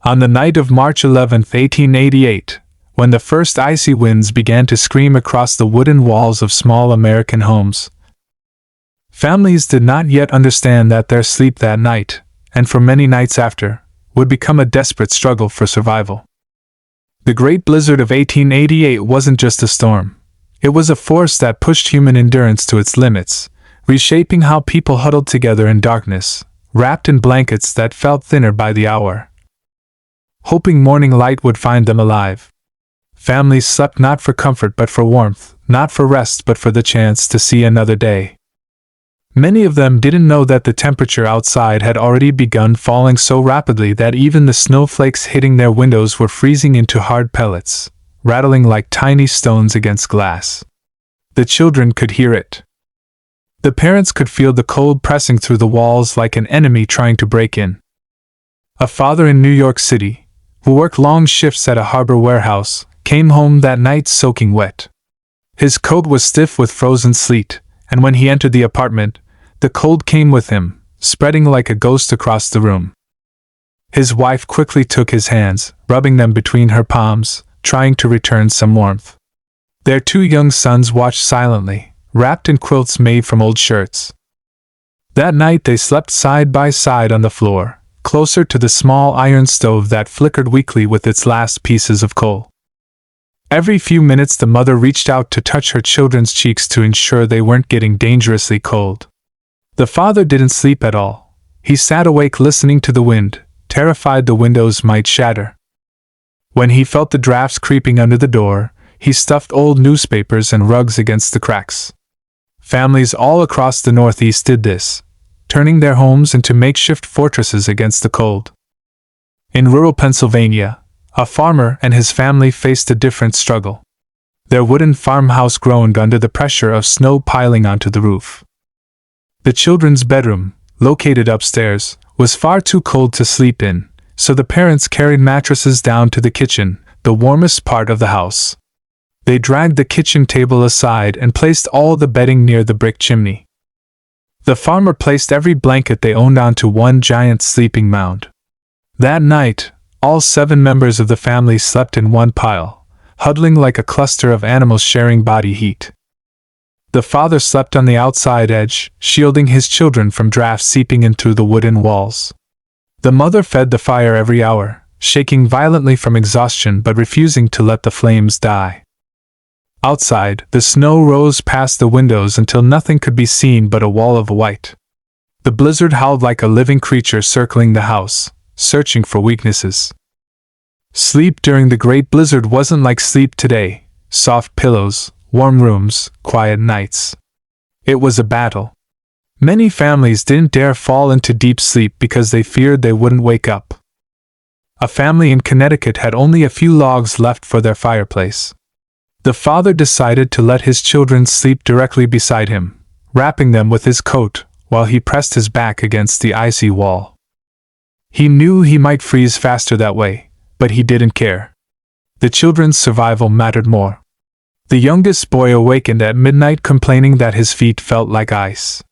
On the night of March 11, 1888, when the first icy winds began to scream across the wooden walls of small American homes, families did not yet understand that their sleep that night, and for many nights after, would become a desperate struggle for survival. The Great Blizzard of 1888 wasn't just a storm. It was a force that pushed human endurance to its limits, reshaping how people huddled together in darkness, wrapped in blankets that felt thinner by the hour, hoping morning light would find them alive. Families slept not for comfort but for warmth, not for rest but for the chance to see another day. Many of them didn't know that the temperature outside had already begun falling so rapidly that even the snowflakes hitting their windows were freezing into hard pellets, rattling like tiny stones against glass. The children could hear it. The parents could feel the cold pressing through the walls like an enemy trying to break in. A father in New York City, who worked long shifts at a harbor warehouse, came home that night soaking wet. His coat was stiff with frozen sleet, and when he entered the apartment, the cold came with him, spreading like a ghost across the room. His wife quickly took his hands, rubbing them between her palms, trying to return some warmth. Their 2 young sons watched silently, wrapped in quilts made from old shirts. That night they slept side by side on the floor, closer to the small iron stove that flickered weakly with its last pieces of coal. Every few minutes the mother reached out to touch her children's cheeks to ensure they weren't getting dangerously cold. The father didn't sleep at all. He sat awake listening to the wind, terrified the windows might shatter. When he felt the drafts creeping under the door, he stuffed old newspapers and rugs against the cracks. Families all across the Northeast did this, turning their homes into makeshift fortresses against the cold. In rural Pennsylvania, a farmer and his family faced a different struggle. Their wooden farmhouse groaned under the pressure of snow piling onto the roof. The children's bedroom, located upstairs, was far too cold to sleep in, so the parents carried mattresses down to the kitchen, the warmest part of the house. They dragged the kitchen table aside and placed all the bedding near the brick chimney. The farmer placed every blanket they owned onto one giant sleeping mound. That night, all 7 members of the family slept in one pile, huddling like a cluster of animals sharing body heat. The father slept on the outside edge, shielding his children from drafts seeping in through the wooden walls. The mother fed the fire every hour, shaking violently from exhaustion but refusing to let the flames die. Outside, the snow rose past the windows until nothing could be seen but a wall of white. The blizzard howled like a living creature circling the house, searching for weaknesses. Sleep during the Great Blizzard wasn't like sleep today, soft pillows, warm rooms, quiet nights. It was a battle. Many families didn't dare fall into deep sleep because they feared they wouldn't wake up. A family in Connecticut had only a few logs left for their fireplace. The father decided to let his children sleep directly beside him, wrapping them with his coat while he pressed his back against the icy wall. He knew he might freeze faster that way, but he didn't care. The children's survival mattered more. The youngest boy awakened at midnight complaining that his feet felt like ice.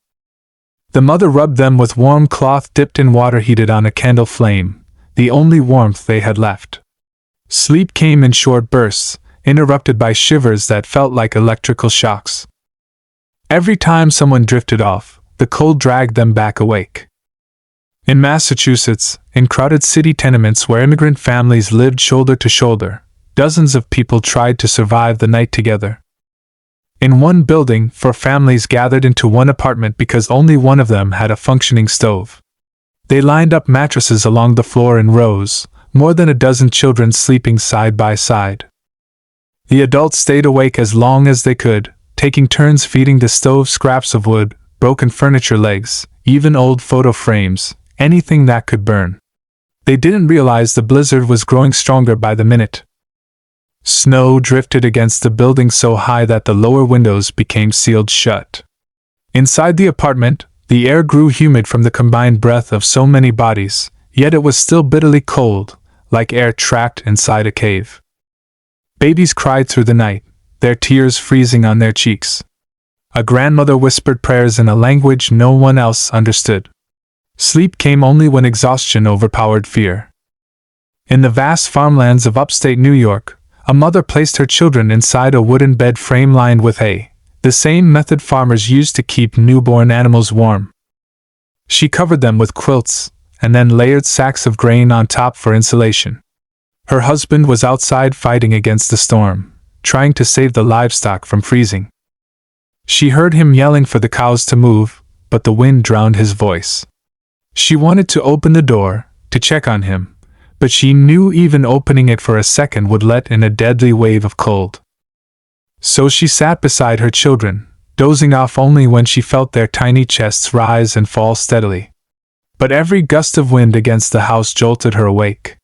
The mother rubbed them with warm cloth dipped in water heated on a candle flame, the only warmth they had left. Sleep came in short bursts, interrupted by shivers that felt like electrical shocks. Every time someone drifted off, the cold dragged them back awake. In Massachusetts, in crowded city tenements where immigrant families lived shoulder to shoulder, dozens of people tried to survive the night together. In one building, 4 families gathered into one apartment because only one of them had a functioning stove. They lined up mattresses along the floor in rows, more than a dozen children sleeping side by side. The adults stayed awake as long as they could, taking turns feeding the stove scraps of wood, broken furniture legs, even old photo frames, anything that could burn. They didn't realize the blizzard was growing stronger by the minute. Snow drifted against the building so high that the lower windows became sealed shut. Inside the apartment, the air grew humid from the combined breath of so many bodies, yet it was still bitterly cold, like air trapped inside a cave. Babies cried through the night, their tears freezing on their cheeks. A grandmother whispered prayers in a language no one else understood. Sleep came only when exhaustion overpowered fear. In the vast farmlands of upstate New York, a mother placed her children inside a wooden bed frame lined with hay, the same method farmers used to keep newborn animals warm. She covered them with quilts, and then layered sacks of grain on top for insulation. Her husband was outside fighting against the storm, trying to save the livestock from freezing. She heard him yelling for the cows to move, but the wind drowned his voice. She wanted to open the door, to check on him, but she knew even opening it for a second would let in a deadly wave of cold. So she sat beside her children, dozing off only when she felt their tiny chests rise and fall steadily. But every gust of wind against the house jolted her awake.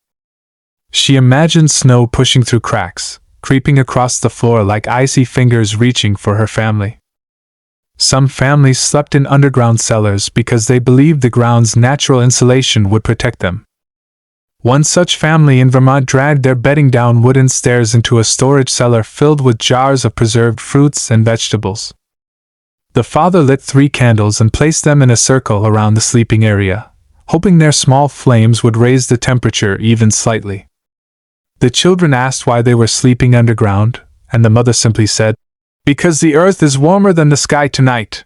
She imagined snow pushing through cracks, creeping across the floor like icy fingers reaching for her family. Some families slept in underground cellars because they believed the ground's natural insulation would protect them. One such family in Vermont dragged their bedding down wooden stairs into a storage cellar filled with jars of preserved fruits and vegetables. The father lit 3 candles and placed them in a circle around the sleeping area, hoping their small flames would raise the temperature even slightly. The children asked why they were sleeping underground, and the mother simply said, "Because the earth is warmer than the sky tonight."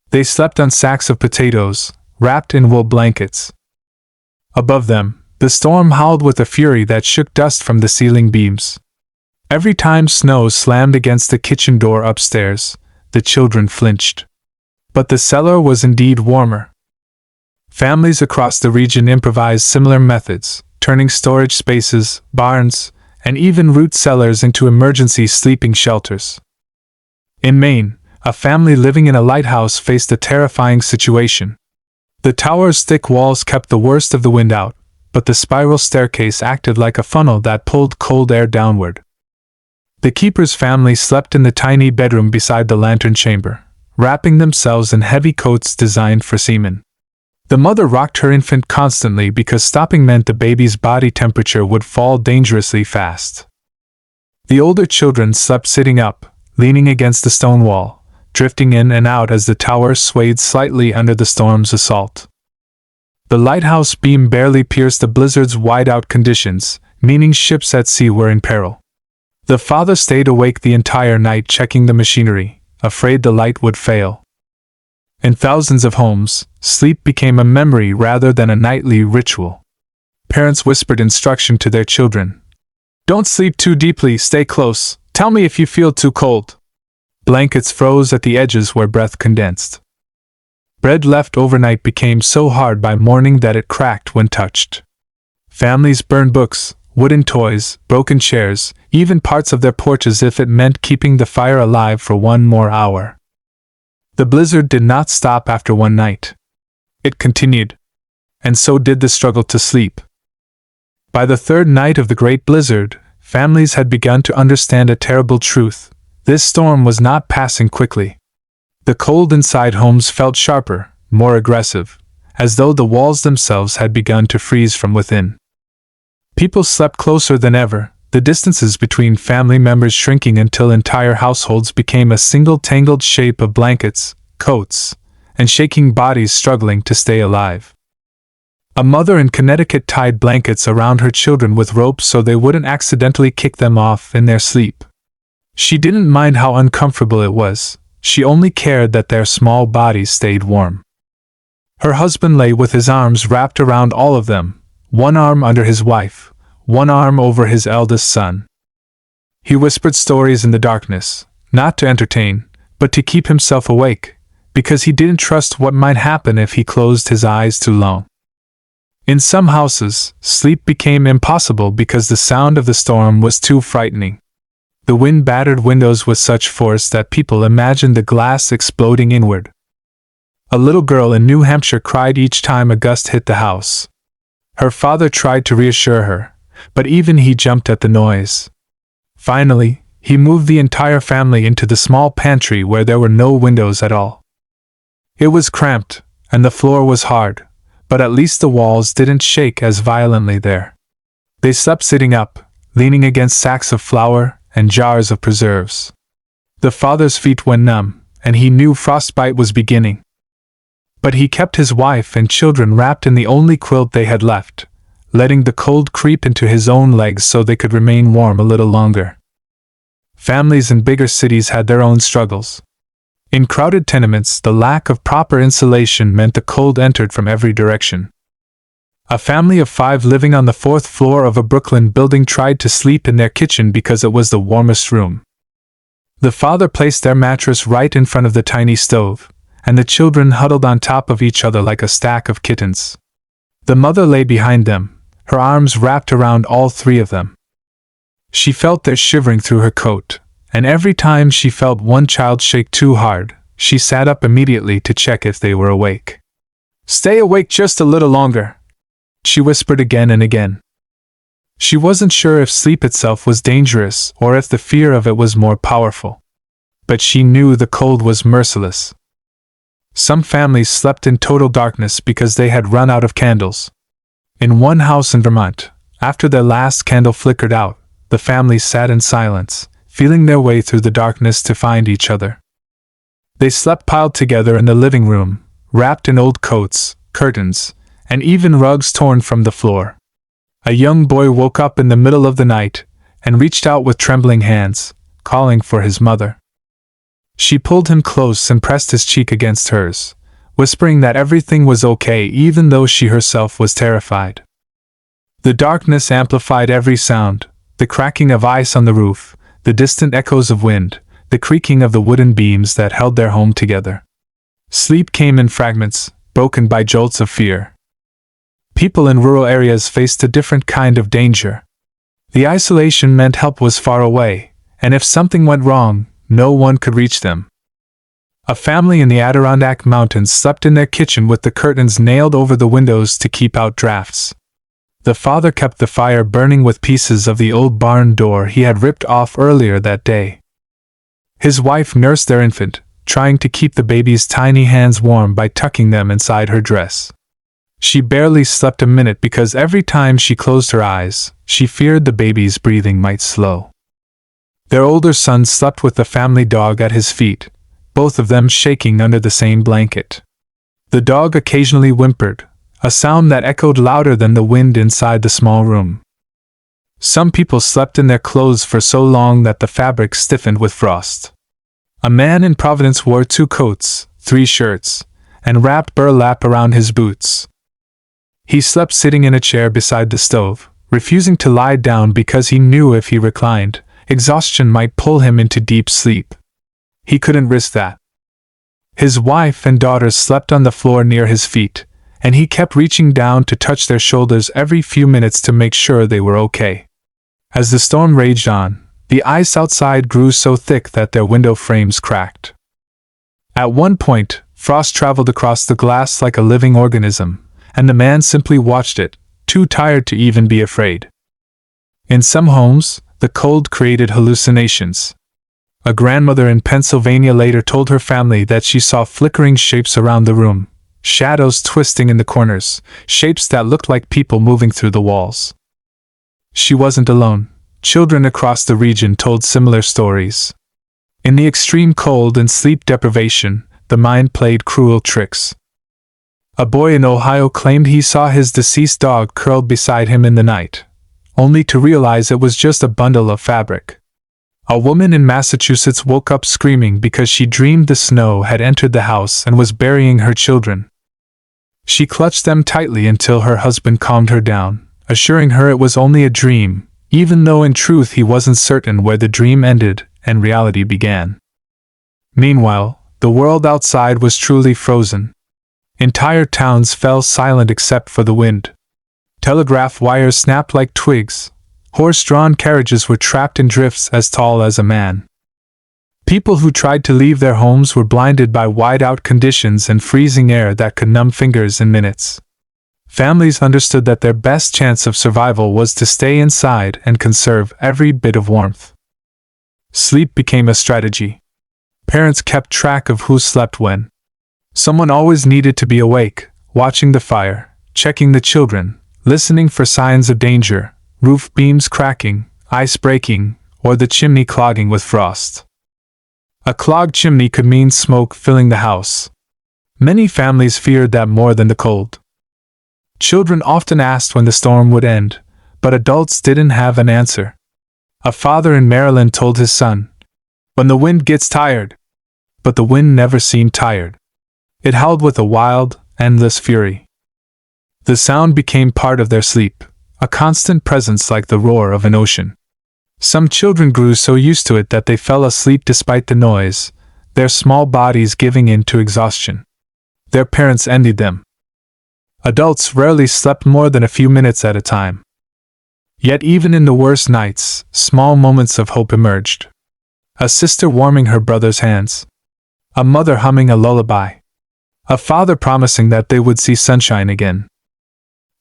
They slept on sacks of potatoes, wrapped in wool blankets. Above them, the storm howled with a fury that shook dust from the ceiling beams. Every time snow slammed against the kitchen door upstairs, the children flinched. But the cellar was indeed warmer. Families across the region improvised similar methods, turning storage spaces, barns, and even root cellars into emergency sleeping shelters. In Maine, a family living in a lighthouse faced a terrifying situation. The tower's thick walls kept the worst of the wind out, but the spiral staircase acted like a funnel that pulled cold air downward. The keeper's family slept in the tiny bedroom beside the lantern chamber, wrapping themselves in heavy coats designed for seamen. The mother rocked her infant constantly because stopping meant the baby's body temperature would fall dangerously fast. The older children slept sitting up, leaning against the stone wall, drifting in and out as the tower swayed slightly under the storm's assault. The lighthouse beam barely pierced the blizzard's whiteout conditions, meaning ships at sea were in peril. The father stayed awake the entire night checking the machinery, afraid the light would fail. In thousands of homes, sleep became a memory rather than a nightly ritual. Parents whispered instruction to their children. "Don't sleep too deeply, stay close, tell me if you feel too cold." Blankets froze at the edges where breath condensed. Bread left overnight became so hard by morning that it cracked when touched. Families burned books, wooden toys, broken chairs, even parts of their porches if it meant keeping the fire alive for one more hour. The blizzard did not stop after one night. It continued. And so did the struggle to sleep. By the third night of the great blizzard, families had begun to understand a terrible truth. This storm was not passing quickly. The cold inside homes felt sharper, more aggressive, as though the walls themselves had begun to freeze from within. People slept closer than ever, the distances between family members shrinking until entire households became a single tangled shape of blankets, coats, and shaking bodies struggling to stay alive. A mother in Connecticut tied blankets around her children with ropes so they wouldn't accidentally kick them off in their sleep. She didn't mind how uncomfortable it was, she only cared that their small bodies stayed warm. Her husband lay with his arms wrapped around all of them, one arm under his wife, one arm over his eldest son. He whispered stories in the darkness, not to entertain, but to keep himself awake, because he didn't trust what might happen if he closed his eyes too long. In some houses, sleep became impossible because the sound of the storm was too frightening. The wind battered windows with such force that people imagined the glass exploding inward. A little girl in New Hampshire cried each time a gust hit the house. Her father tried to reassure her, but even he jumped at the noise. Finally, he moved the entire family into the small pantry where there were no windows at all. It was cramped, and the floor was hard, but at least the walls didn't shake as violently there. They slept sitting up, leaning against sacks of flour and jars of preserves. The father's feet went numb, and he knew frostbite was beginning. But he kept his wife and children wrapped in the only quilt they had left, letting the cold creep into his own legs so they could remain warm a little longer. Families in bigger cities had their own struggles. In crowded tenements, the lack of proper insulation meant the cold entered from every direction. A family of 5 living on the 4th floor of a Brooklyn building tried to sleep in their kitchen because it was the warmest room. The father placed their mattress right in front of the tiny stove, and the children huddled on top of each other like a stack of kittens. The mother lay behind them, her arms wrapped around all 3 of them. She felt their shivering through her coat, and every time she felt one child shake too hard, she sat up immediately to check if they were awake. "Stay awake just a little longer," she whispered again and again. She wasn't sure if sleep itself was dangerous or if the fear of it was more powerful. But she knew the cold was merciless. Some families slept in total darkness because they had run out of candles. In one house in Vermont, after their last candle flickered out, the family sat in silence, feeling their way through the darkness to find each other. They slept piled together in the living room, wrapped in old coats, curtains, and even rugs torn from the floor. A young boy woke up in the middle of the night and reached out with trembling hands, calling for his mother. She pulled him close and pressed his cheek against hers, whispering that everything was okay even though she herself was terrified. The darkness amplified every sound, the cracking of ice on the roof, the distant echoes of wind, the creaking of the wooden beams that held their home together. Sleep came in fragments, broken by jolts of fear. People in rural areas faced a different kind of danger. The isolation meant help was far away, and if something went wrong, no one could reach them. A family in the Adirondack Mountains slept in their kitchen with the curtains nailed over the windows to keep out drafts. The father kept the fire burning with pieces of the old barn door he had ripped off earlier that day. His wife nursed their infant, trying to keep the baby's tiny hands warm by tucking them inside her dress. She barely slept a minute because every time she closed her eyes, she feared the baby's breathing might slow. Their older son slept with the family dog at his feet, both of them shaking under the same blanket. The dog occasionally whimpered, a sound that echoed louder than the wind inside the small room. Some people slept in their clothes for so long that the fabric stiffened with frost. A man in Providence wore 2 coats, 3 shirts, and wrapped burlap around his boots. He slept sitting in a chair beside the stove, refusing to lie down because he knew if he reclined, exhaustion might pull him into deep sleep. He couldn't risk that. His wife and daughters slept on the floor near his feet, and he kept reaching down to touch their shoulders every few minutes to make sure they were okay. As the storm raged on, the ice outside grew so thick that their window frames cracked. At one point, frost traveled across the glass like a living organism, and the man simply watched it, too tired to even be afraid. In some homes, the cold created hallucinations. A grandmother in Pennsylvania later told her family that she saw flickering shapes around the room, shadows twisting in the corners, shapes that looked like people moving through the walls. She wasn't alone. Children across the region told similar stories. In the extreme cold and sleep deprivation, the mind played cruel tricks. A boy in Ohio claimed he saw his deceased dog curled beside him in the night, only to realize it was just a bundle of fabric. A woman in Massachusetts woke up screaming because she dreamed the snow had entered the house and was burying her children. She clutched them tightly until her husband calmed her down, assuring her it was only a dream, even though in truth he wasn't certain where the dream ended and reality began. Meanwhile, the world outside was truly frozen. Entire towns fell silent except for the wind. Telegraph wires snapped like twigs. Horse-drawn carriages were trapped in drifts as tall as a man. People who tried to leave their homes were blinded by whiteout conditions and freezing air that could numb fingers in minutes. Families understood that their best chance of survival was to stay inside and conserve every bit of warmth. Sleep became a strategy. Parents kept track of who slept when. Someone always needed to be awake, watching the fire, checking the children, listening for signs of danger, roof beams cracking, ice breaking, or the chimney clogging with frost. A clogged chimney could mean smoke filling the house. Many families feared that more than the cold. Children often asked when the storm would end, but adults didn't have an answer. A father in Maryland told his son, "When the wind gets tired." But the wind never seemed tired. It howled with a wild, endless fury. The sound became part of their sleep, a constant presence like the roar of an ocean. Some children grew so used to it that they fell asleep despite the noise, their small bodies giving in to exhaustion. Their parents envied them. Adults rarely slept more than a few minutes at a time. Yet even in the worst nights, small moments of hope emerged. A sister warming her brother's hands. A mother humming a lullaby. A father promising that they would see sunshine again.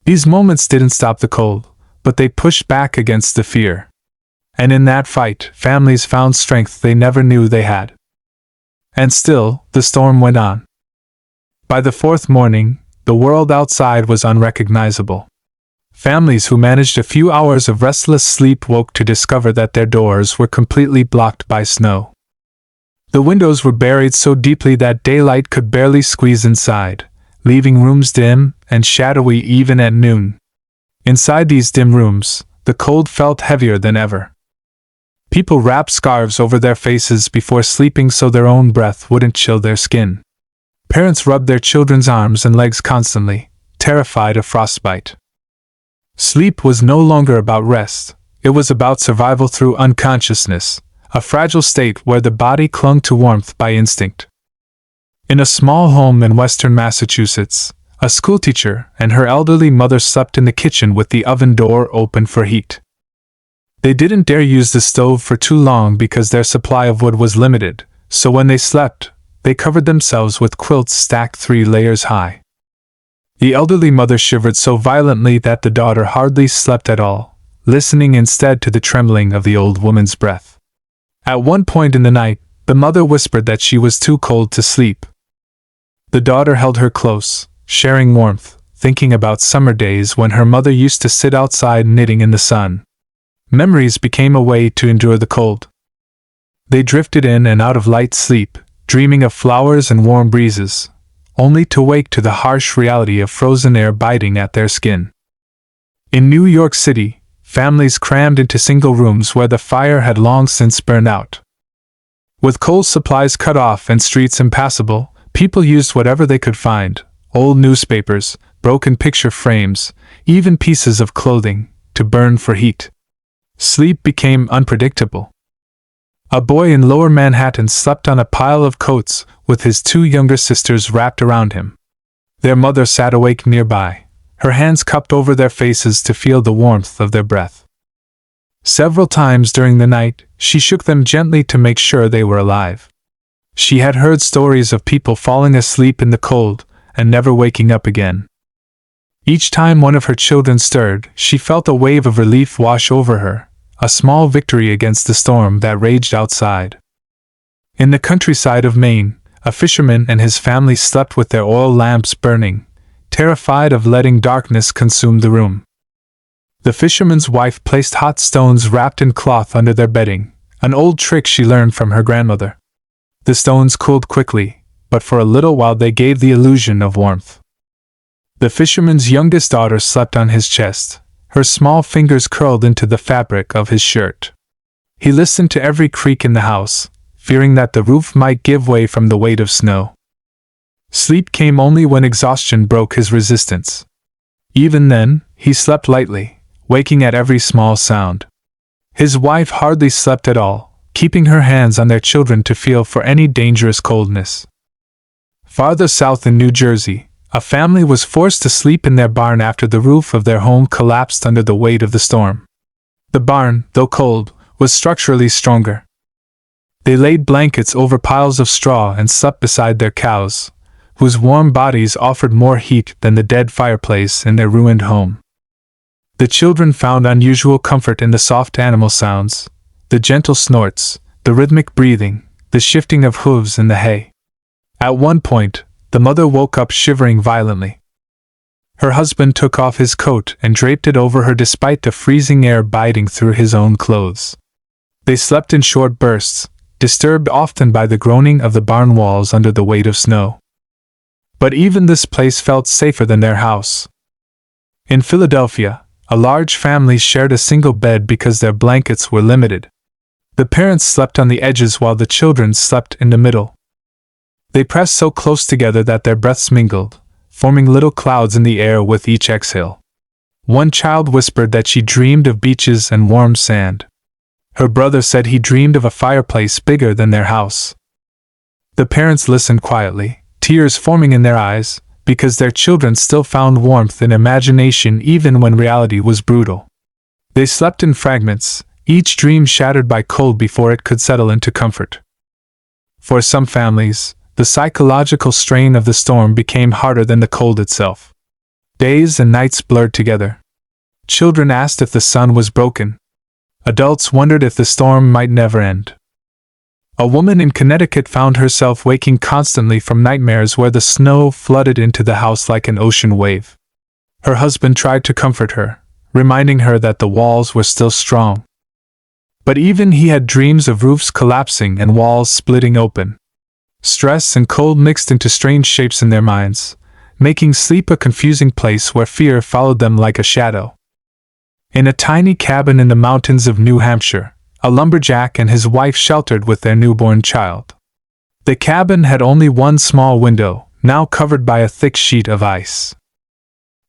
These moments didn't stop the cold, but they pushed back against the fear. And in that fight, families found strength they never knew they had. And still, the storm went on. By the fourth morning, the world outside was unrecognizable. Families who managed a few hours of restless sleep woke to discover that their doors were completely blocked by snow. The windows were buried so deeply that daylight could barely squeeze inside, leaving rooms dim and shadowy even at noon. Inside these dim rooms, the cold felt heavier than ever. People wrapped scarves over their faces before sleeping so their own breath wouldn't chill their skin. Parents rubbed their children's arms and legs constantly, terrified of frostbite. Sleep was no longer about rest, it was about survival through unconsciousness, a fragile state where the body clung to warmth by instinct. In a small home in western Massachusetts, a schoolteacher and her elderly mother slept in the kitchen with the oven door open for heat. They didn't dare use the stove for too long because their supply of wood was limited, so when they slept, they covered themselves with quilts stacked 3 layers high. The elderly mother shivered so violently that the daughter hardly slept at all, listening instead to the trembling of the old woman's breath. At one point in the night, the mother whispered that she was too cold to sleep. The daughter held her close, sharing warmth, thinking about summer days when her mother used to sit outside knitting in the sun. Memories became a way to endure the cold. They drifted in and out of light sleep, dreaming of flowers and warm breezes, only to wake to the harsh reality of frozen air biting at their skin. In New York City, families crammed into single rooms where the fire had long since burned out. With coal supplies cut off and streets impassable, people used whatever they could find, old newspapers, broken picture frames, even pieces of clothing, to burn for heat. Sleep became unpredictable. A boy in Lower Manhattan slept on a pile of coats with his 2 younger sisters wrapped around him. Their mother sat awake nearby, her hands cupped over their faces to feel the warmth of their breath. Several times during the night, she shook them gently to make sure they were alive. She had heard stories of people falling asleep in the cold and never waking up again. Each time one of her children stirred, she felt a wave of relief wash over her, a small victory against the storm that raged outside. In the countryside of Maine, a fisherman and his family slept with their oil lamps burning, terrified of letting darkness consume the room. The fisherman's wife placed hot stones wrapped in cloth under their bedding, an old trick she learned from her grandmother. The stones cooled quickly, but for a little while they gave the illusion of warmth. The fisherman's youngest daughter slept on his chest, her small fingers curled into the fabric of his shirt. He listened to every creak in the house, fearing that the roof might give way from the weight of snow. Sleep came only when exhaustion broke his resistance. Even then, he slept lightly, waking at every small sound. His wife hardly slept at all, keeping her hands on their children to feel for any dangerous coldness. Farther south in New Jersey, a family was forced to sleep in their barn after the roof of their home collapsed under the weight of the storm. The barn, though cold, was structurally stronger. They laid blankets over piles of straw and slept beside their cows, whose warm bodies offered more heat than the dead fireplace in their ruined home. The children found unusual comfort in the soft animal sounds, the gentle snorts, the rhythmic breathing, the shifting of hooves in the hay. At one point, the mother woke up shivering violently. Her husband took off his coat and draped it over her despite the freezing air biting through his own clothes. They slept in short bursts, disturbed often by the groaning of the barn walls under the weight of snow. But even this place felt safer than their house. In Philadelphia, a large family shared a single bed because their blankets were limited. The parents slept on the edges while the children slept in the middle. They pressed so close together that their breaths mingled, forming little clouds in the air with each exhale. One child whispered that she dreamed of beaches and warm sand. Her brother said he dreamed of a fireplace bigger than their house. The parents listened quietly, tears forming in their eyes, because their children still found warmth in imagination even when reality was brutal. They slept in fragments, each dream shattered by cold before it could settle into comfort. For some families, the psychological strain of the storm became harder than the cold itself. Days and nights blurred together. Children asked if the sun was broken. Adults wondered if the storm might never end. A woman in Connecticut found herself waking constantly from nightmares where the snow flooded into the house like an ocean wave. Her husband tried to comfort her, reminding her that the walls were still strong. But even he had dreams of roofs collapsing and walls splitting open. Stress and cold mixed into strange shapes in their minds, making sleep a confusing place where fear followed them like a shadow. In a tiny cabin in the mountains of New Hampshire, a lumberjack and his wife sheltered with their newborn child. The cabin had only one small window, now covered by a thick sheet of ice.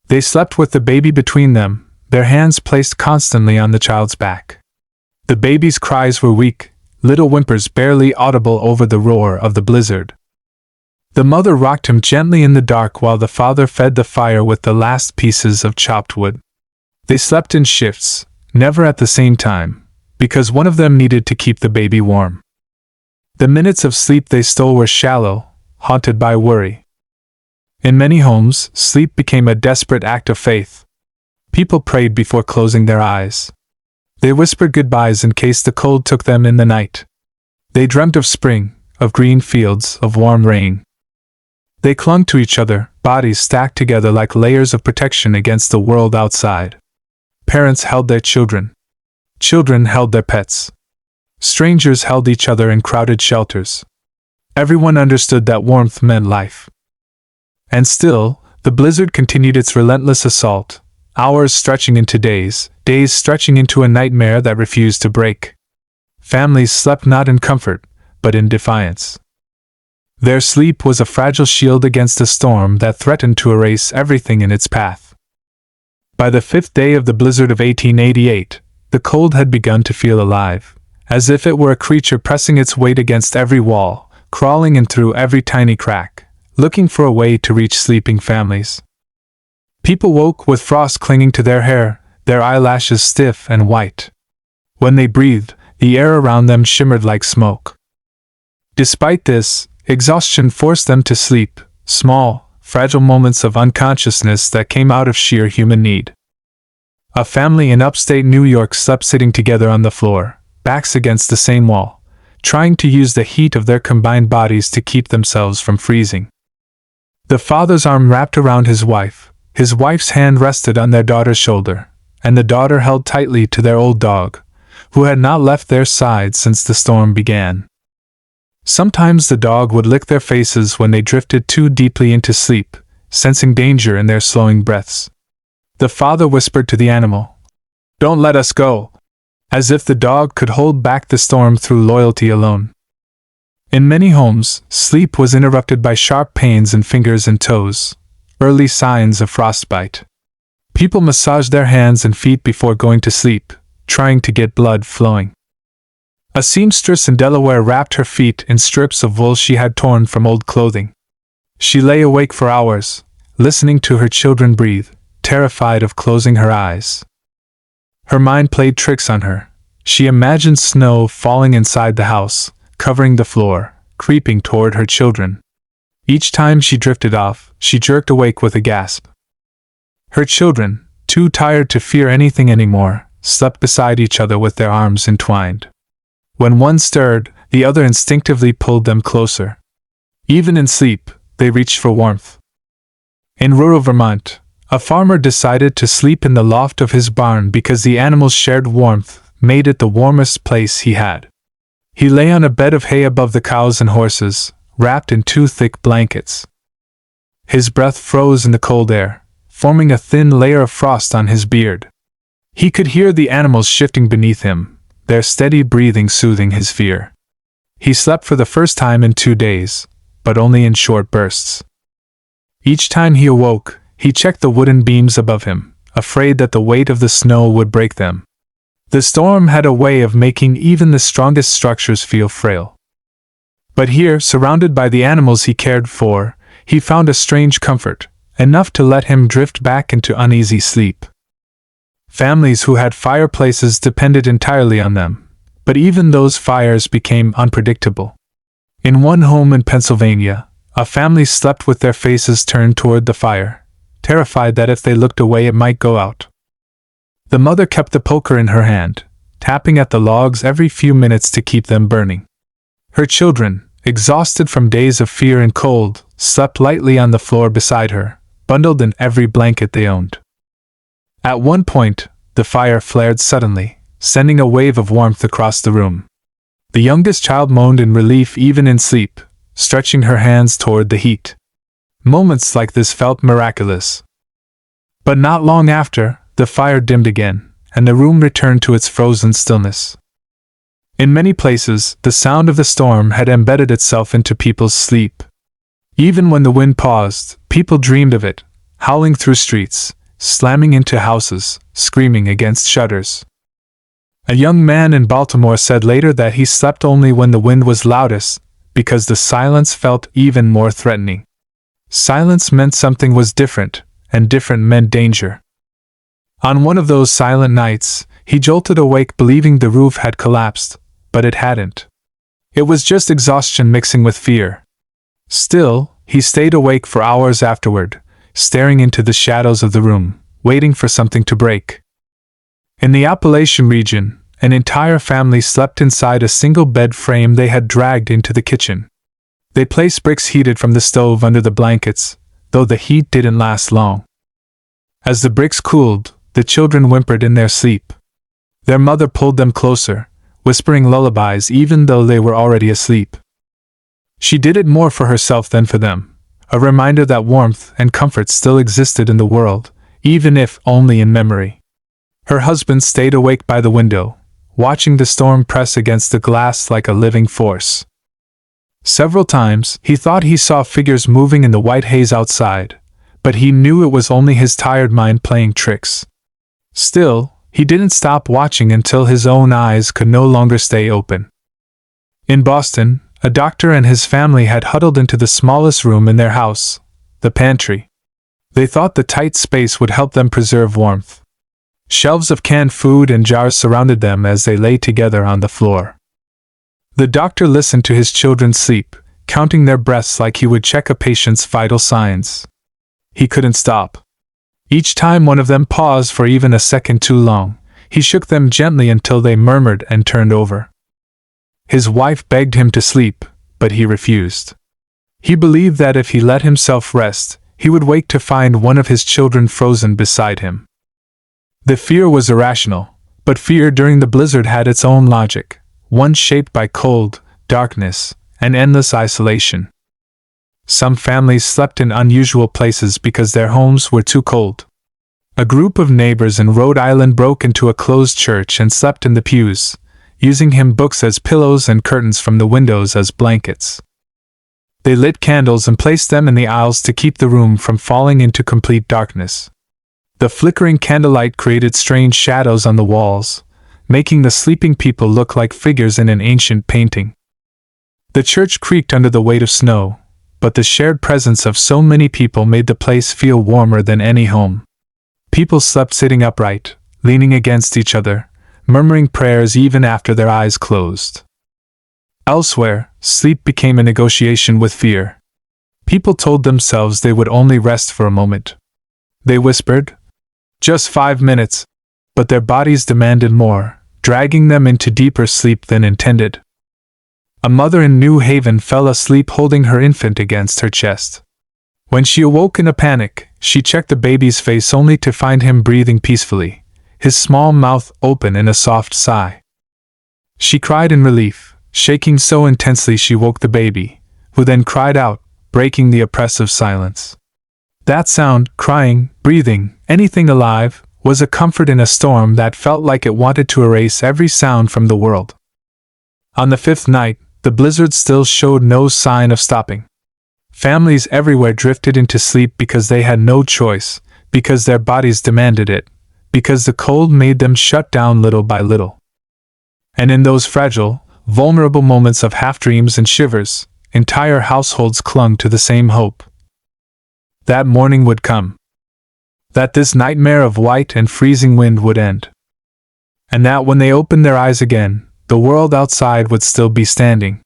They slept with the baby between them, their hands placed constantly on the child's back. The baby's cries were weak, little whimpers barely audible over the roar of the blizzard. The mother rocked him gently in the dark while the father fed the fire with the last pieces of chopped wood. They slept in shifts, never at the same time, because one of them needed to keep the baby warm. The minutes of sleep they stole were shallow, haunted by worry. In many homes, sleep became a desperate act of faith. People prayed before closing their eyes. They whispered goodbyes in case the cold took them in the night. They dreamt of spring, of green fields, of warm rain. They clung to each other, bodies stacked together like layers of protection against the world outside. Parents held their children. Children held their pets. Strangers held each other in crowded shelters. Everyone understood that warmth meant life. And still, the blizzard continued its relentless assault, hours stretching into days, days stretching into a nightmare that refused to break. Families slept not in comfort, but in defiance. Their sleep was a fragile shield against a storm that threatened to erase everything in its path. By the 5th day of the blizzard of 1888, the cold had begun to feel alive, as if it were a creature pressing its weight against every wall, crawling in through every tiny crack, looking for a way to reach sleeping families. People woke with frost clinging to their hair, their eyelashes stiff and white. When they breathed, the air around them shimmered like smoke. Despite this, exhaustion forced them to sleep, small, fragile moments of unconsciousness that came out of sheer human need. A family in upstate New York slept sitting together on the floor, backs against the same wall, trying to use the heat of their combined bodies to keep themselves from freezing. The father's arm wrapped around his wife's hand rested on their daughter's shoulder, and the daughter held tightly to their old dog, who had not left their side since the storm began. Sometimes the dog would lick their faces when they drifted too deeply into sleep, sensing danger in their slowing breaths. The father whispered to the animal, "Don't let us go," as if the dog could hold back the storm through loyalty alone. In many homes, sleep was interrupted by sharp pains in fingers and toes, early signs of frostbite. People massaged their hands and feet before going to sleep, trying to get blood flowing. A seamstress in Delaware wrapped her feet in strips of wool she had torn from old clothing. She lay awake for hours, listening to her children breathe, terrified of closing her eyes. Her mind played tricks on her. She imagined snow falling inside the house, covering the floor, creeping toward her children. Each time she drifted off, she jerked awake with a gasp. Her children, too tired to fear anything anymore, slept beside each other with their arms entwined. When one stirred, the other instinctively pulled them closer. Even in sleep, they reached for warmth. In rural Vermont, a farmer decided to sleep in the loft of his barn because the animals' shared warmth made it the warmest place he had. He lay on a bed of hay above the cows and horses, wrapped in 2 thick blankets. His breath froze in the cold air, forming a thin layer of frost on his beard. He could hear the animals shifting beneath him, their steady breathing soothing his fear. He slept for the first time in 2 days, but only in short bursts. Each time he awoke, he checked the wooden beams above him, afraid that the weight of the snow would break them. The storm had a way of making even the strongest structures feel frail. But here, surrounded by the animals he cared for, he found a strange comfort, enough to let him drift back into uneasy sleep. Families who had fireplaces depended entirely on them, but even those fires became unpredictable. In one home in Pennsylvania, a family slept with their faces turned toward the fire, terrified that if they looked away it might go out. The mother kept the poker in her hand, tapping at the logs every few minutes to keep them burning. Her children, exhausted from days of fear and cold, slept lightly on the floor beside her, bundled in every blanket they owned. At one point, the fire flared suddenly, sending a wave of warmth across the room. The youngest child moaned in relief even in sleep, stretching her hands toward the heat. Moments like this felt miraculous. But not long after, the fire dimmed again, and the room returned to its frozen stillness. In many places, the sound of the storm had embedded itself into people's sleep. Even when the wind paused, people dreamed of it, howling through streets, slamming into houses, screaming against shutters. A young man in Baltimore said later that he slept only when the wind was loudest, because the silence felt even more threatening. Silence meant something was different, and different meant danger. On one of those silent nights, he jolted awake believing the roof had collapsed, but it hadn't. It was just exhaustion mixing with fear. Still, he stayed awake for hours afterward, staring into the shadows of the room, waiting for something to break. In the Appalachian region, an entire family slept inside a single bed frame they had dragged into the kitchen. They placed bricks heated from the stove under the blankets, though the heat didn't last long. As the bricks cooled, the children whimpered in their sleep. Their mother pulled them closer, whispering lullabies even though they were already asleep. She did it more for herself than for them, a reminder that warmth and comfort still existed in the world, even if only in memory. Her husband stayed awake by the window, watching the storm press against the glass like a living force. Several times, he thought he saw figures moving in the white haze outside, but he knew it was only his tired mind playing tricks. Still, he didn't stop watching until his own eyes could no longer stay open. In Boston, a doctor and his family had huddled into the smallest room in their house, the pantry. They thought the tight space would help them preserve warmth. Shelves of canned food and jars surrounded them as they lay together on the floor. The doctor listened to his children sleep, counting their breaths like he would check a patient's vital signs. He couldn't stop. Each time one of them paused for even a second too long, he shook them gently until they murmured and turned over. His wife begged him to sleep, but he refused. He believed that if he let himself rest, he would wake to find one of his children frozen beside him. The fear was irrational, but fear during the blizzard had its own logic, one shaped by cold, darkness, and endless isolation. Some families slept in unusual places because their homes were too cold. A group of neighbors in Rhode Island broke into a closed church and slept in the pews, using hymn books as pillows and curtains from the windows as blankets. They lit candles and placed them in the aisles to keep the room from falling into complete darkness. The flickering candlelight created strange shadows on the walls, making the sleeping people look like figures in an ancient painting. The church creaked under the weight of snow, but the shared presence of so many people made the place feel warmer than any home. People slept sitting upright, leaning against each other, murmuring prayers even after their eyes closed. Elsewhere, sleep became a negotiation with fear. People told themselves they would only rest for a moment. They whispered, "Just 5 minutes," but their bodies demanded more, dragging them into deeper sleep than intended. A mother in New Haven fell asleep holding her infant against her chest. When she awoke in a panic, she checked the baby's face only to find him breathing peacefully, his small mouth open in a soft sigh. She cried in relief, shaking so intensely she woke the baby, who then cried out, breaking the oppressive silence. That sound, crying, breathing, anything alive, was a comfort in a storm that felt like it wanted to erase every sound from the world. On the fifth night, the blizzard still showed no sign of stopping. Families everywhere drifted into sleep because they had no choice, because their bodies demanded it, because the cold made them shut down little by little. And in those fragile, vulnerable moments of half-dreams and shivers, entire households clung to the same hope. That morning would come. That this nightmare of white and freezing wind would end. And that when they opened their eyes again, the world outside would still be standing.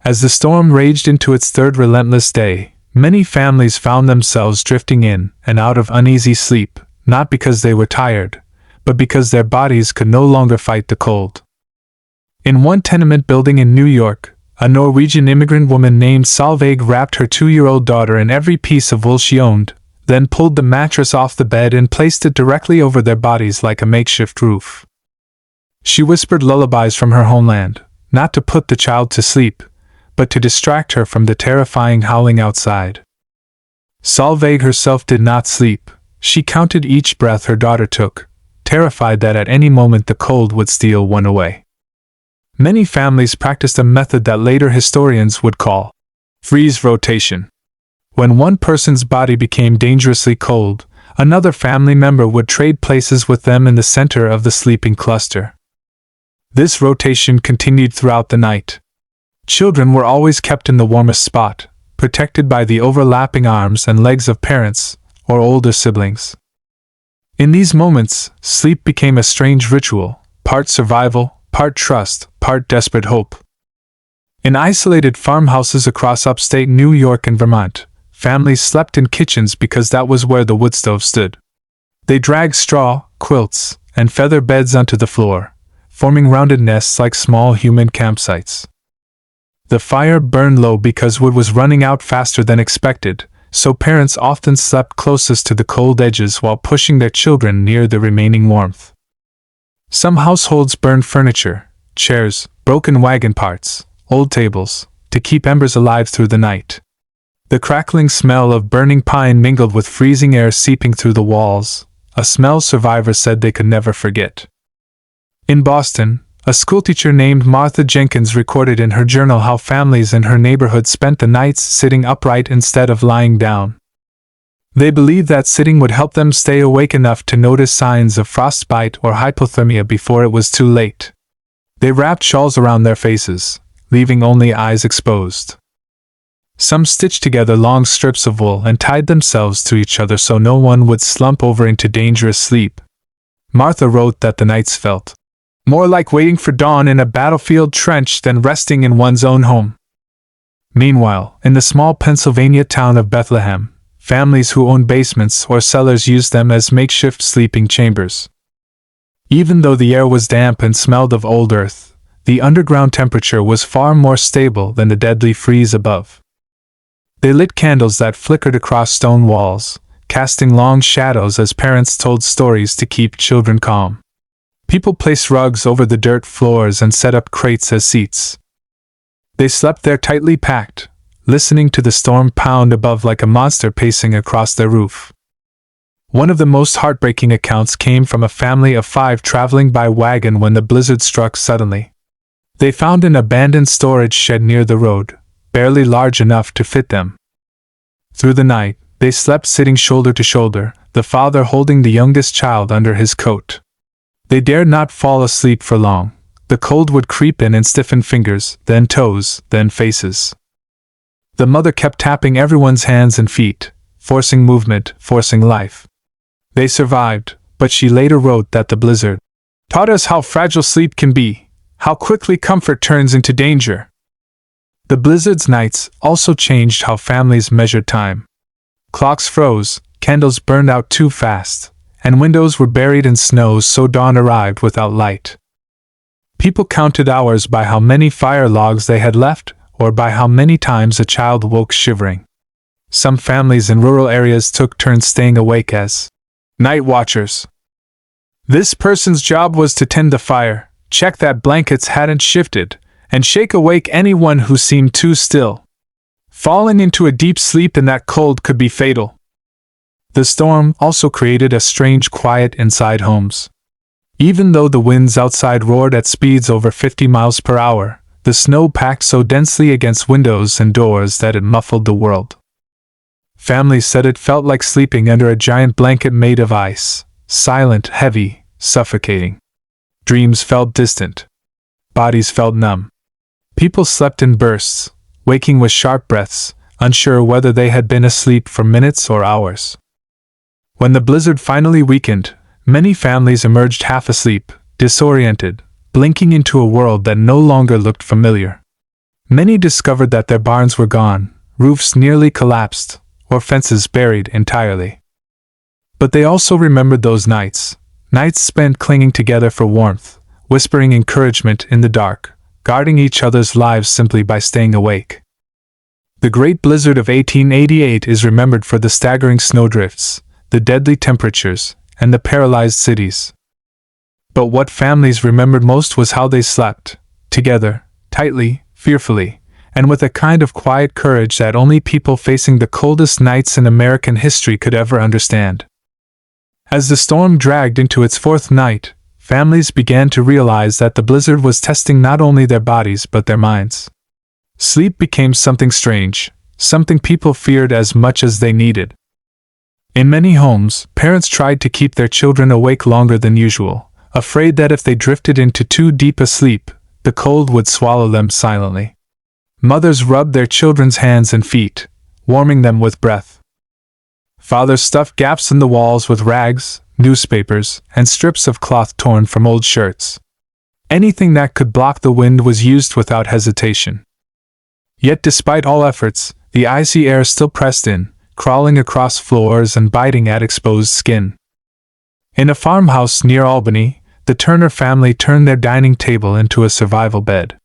As the storm raged into its third relentless day, many families found themselves drifting in and out of uneasy sleep, not because they were tired, but because their bodies could no longer fight the cold. In one tenement building in New York, a Norwegian immigrant woman named Solveig wrapped her 2-year-old daughter in every piece of wool she owned, then pulled the mattress off the bed and placed it directly over their bodies like a makeshift roof. She whispered lullabies from her homeland, not to put the child to sleep, but to distract her from the terrifying howling outside. Solveig herself did not sleep. She counted each breath her daughter took, terrified that at any moment the cold would steal one away. Many families practiced a method that later historians would call freeze rotation. When one person's body became dangerously cold, another family member would trade places with them in the center of the sleeping cluster. This rotation continued throughout the night. Children were always kept in the warmest spot, protected by the overlapping arms and legs of parents or older siblings. In these moments, sleep became a strange ritual, part survival, part trust, part desperate hope. In isolated farmhouses across upstate New York and Vermont, families slept in kitchens because that was where the wood stove stood. They dragged straw, quilts, and feather beds onto the floor, forming rounded nests like small human campsites. The fire burned low because wood was running out faster than expected, so parents often slept closest to the cold edges while pushing their children near the remaining warmth. Some households burned furniture, chairs, broken wagon parts, old tables, to keep embers alive through the night. The crackling smell of burning pine mingled with freezing air seeping through the walls, a smell survivors said they could never forget. In Boston, a schoolteacher named Martha Jenkins recorded in her journal how families in her neighborhood spent the nights sitting upright instead of lying down. They believed that sitting would help them stay awake enough to notice signs of frostbite or hypothermia before it was too late. They wrapped shawls around their faces, leaving only eyes exposed. Some stitched together long strips of wool and tied themselves to each other so no one would slump over into dangerous sleep. Martha wrote that the nights felt more like waiting for dawn in a battlefield trench than resting in one's own home. Meanwhile, in the small Pennsylvania town of Bethlehem, families who owned basements or cellars used them as makeshift sleeping chambers. Even though the air was damp and smelled of old earth, the underground temperature was far more stable than the deadly freeze above. They lit candles that flickered across stone walls, casting long shadows as parents told stories to keep children calm. People placed rugs over the dirt floors and set up crates as seats. They slept there tightly packed, listening to the storm pound above like a monster pacing across their roof. One of the most heartbreaking accounts came from a family of 5 traveling by wagon when the blizzard struck suddenly. They found an abandoned storage shed near the road, barely large enough to fit them. Through the night, they slept sitting shoulder to shoulder, the father holding the youngest child under his coat. They dared not fall asleep for long. The cold would creep in and stiffen fingers, then toes, then faces. The mother kept tapping everyone's hands and feet, forcing movement, forcing life. They survived, but she later wrote that the blizzard taught us how fragile sleep can be, how quickly comfort turns into danger. The blizzard's nights also changed how families measured time. Clocks froze, candles burned out too fast, and windows were buried in snow so dawn arrived without light. People counted hours by how many fire logs they had left, or by how many times a child woke shivering. Some families in rural areas took turns staying awake as night watchers. This person's job was to tend the fire, check that blankets hadn't shifted, and shake awake anyone who seemed too still. Falling into a deep sleep in that cold could be fatal. The storm also created a strange quiet inside homes. Even though the winds outside roared at speeds over 50 miles per hour, the snow packed so densely against windows and doors that it muffled the world. Families said it felt like sleeping under a giant blanket made of ice, silent, heavy, suffocating. Dreams felt distant. Bodies felt numb. People slept in bursts, waking with sharp breaths, unsure whether they had been asleep for minutes or hours. When the blizzard finally weakened, many families emerged half asleep, disoriented, blinking into a world that no longer looked familiar. Many discovered that their barns were gone, roofs nearly collapsed, or fences buried entirely. But they also remembered those nights spent clinging together for warmth, whispering encouragement in the dark, guarding each other's lives simply by staying awake. The Great Blizzard of 1888 is remembered for the staggering snowdrifts, the deadly temperatures, and the paralyzed cities. But what families remembered most was how they slept, together, tightly, fearfully, and with a kind of quiet courage that only people facing the coldest nights in American history could ever understand. As the storm dragged into its fourth night, families began to realize that the blizzard was testing not only their bodies but their minds. Sleep became something strange, something people feared as much as they needed. In many homes, parents tried to keep their children awake longer than usual, afraid that if they drifted into too deep a sleep, the cold would swallow them silently. Mothers rubbed their children's hands and feet, warming them with breath. Fathers stuffed gaps in the walls with rags, newspapers, and strips of cloth torn from old shirts. Anything that could block the wind was used without hesitation. Yet despite all efforts, the icy air still pressed in, crawling across floors and biting at exposed skin. In a farmhouse near Albany, the Turner family turned their dining table into a survival bed.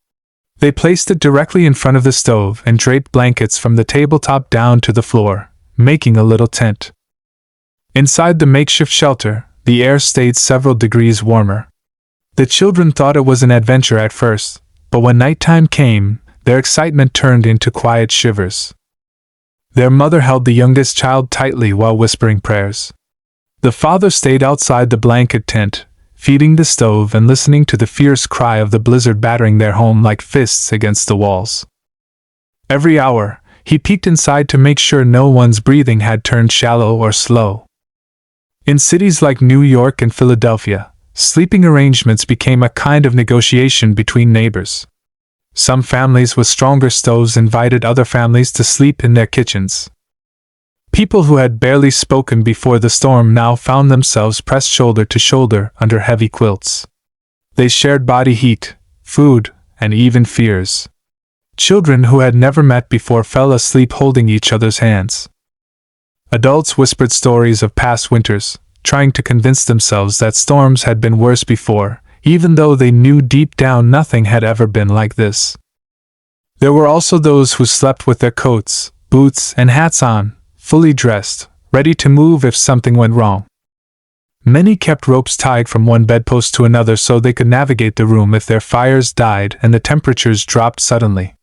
They placed it directly in front of the stove and draped blankets from the tabletop down to the floor, making a little tent. Inside the makeshift shelter, the air stayed several degrees warmer. The children thought it was an adventure at first, but when nighttime came, their excitement turned into quiet shivers. Their mother held the youngest child tightly while whispering prayers. The father stayed outside the blanket tent, feeding the stove and listening to the fierce cry of the blizzard battering their home like fists against the walls. Every hour, he peeked inside to make sure no one's breathing had turned shallow or slow. In cities like New York and Philadelphia, sleeping arrangements became a kind of negotiation between neighbors. Some families with stronger stoves invited other families to sleep in their kitchens. People who had barely spoken before the storm now found themselves pressed shoulder to shoulder under heavy quilts. They shared body heat, food, and even fears. Children who had never met before fell asleep holding each other's hands. Adults whispered stories of past winters, trying to convince themselves that storms had been worse before, even though they knew deep down nothing had ever been like this. There were also those who slept with their coats, boots, and hats on, fully dressed, ready to move if something went wrong. Many kept ropes tied from one bedpost to another so they could navigate the room if their fires died and the temperatures dropped suddenly.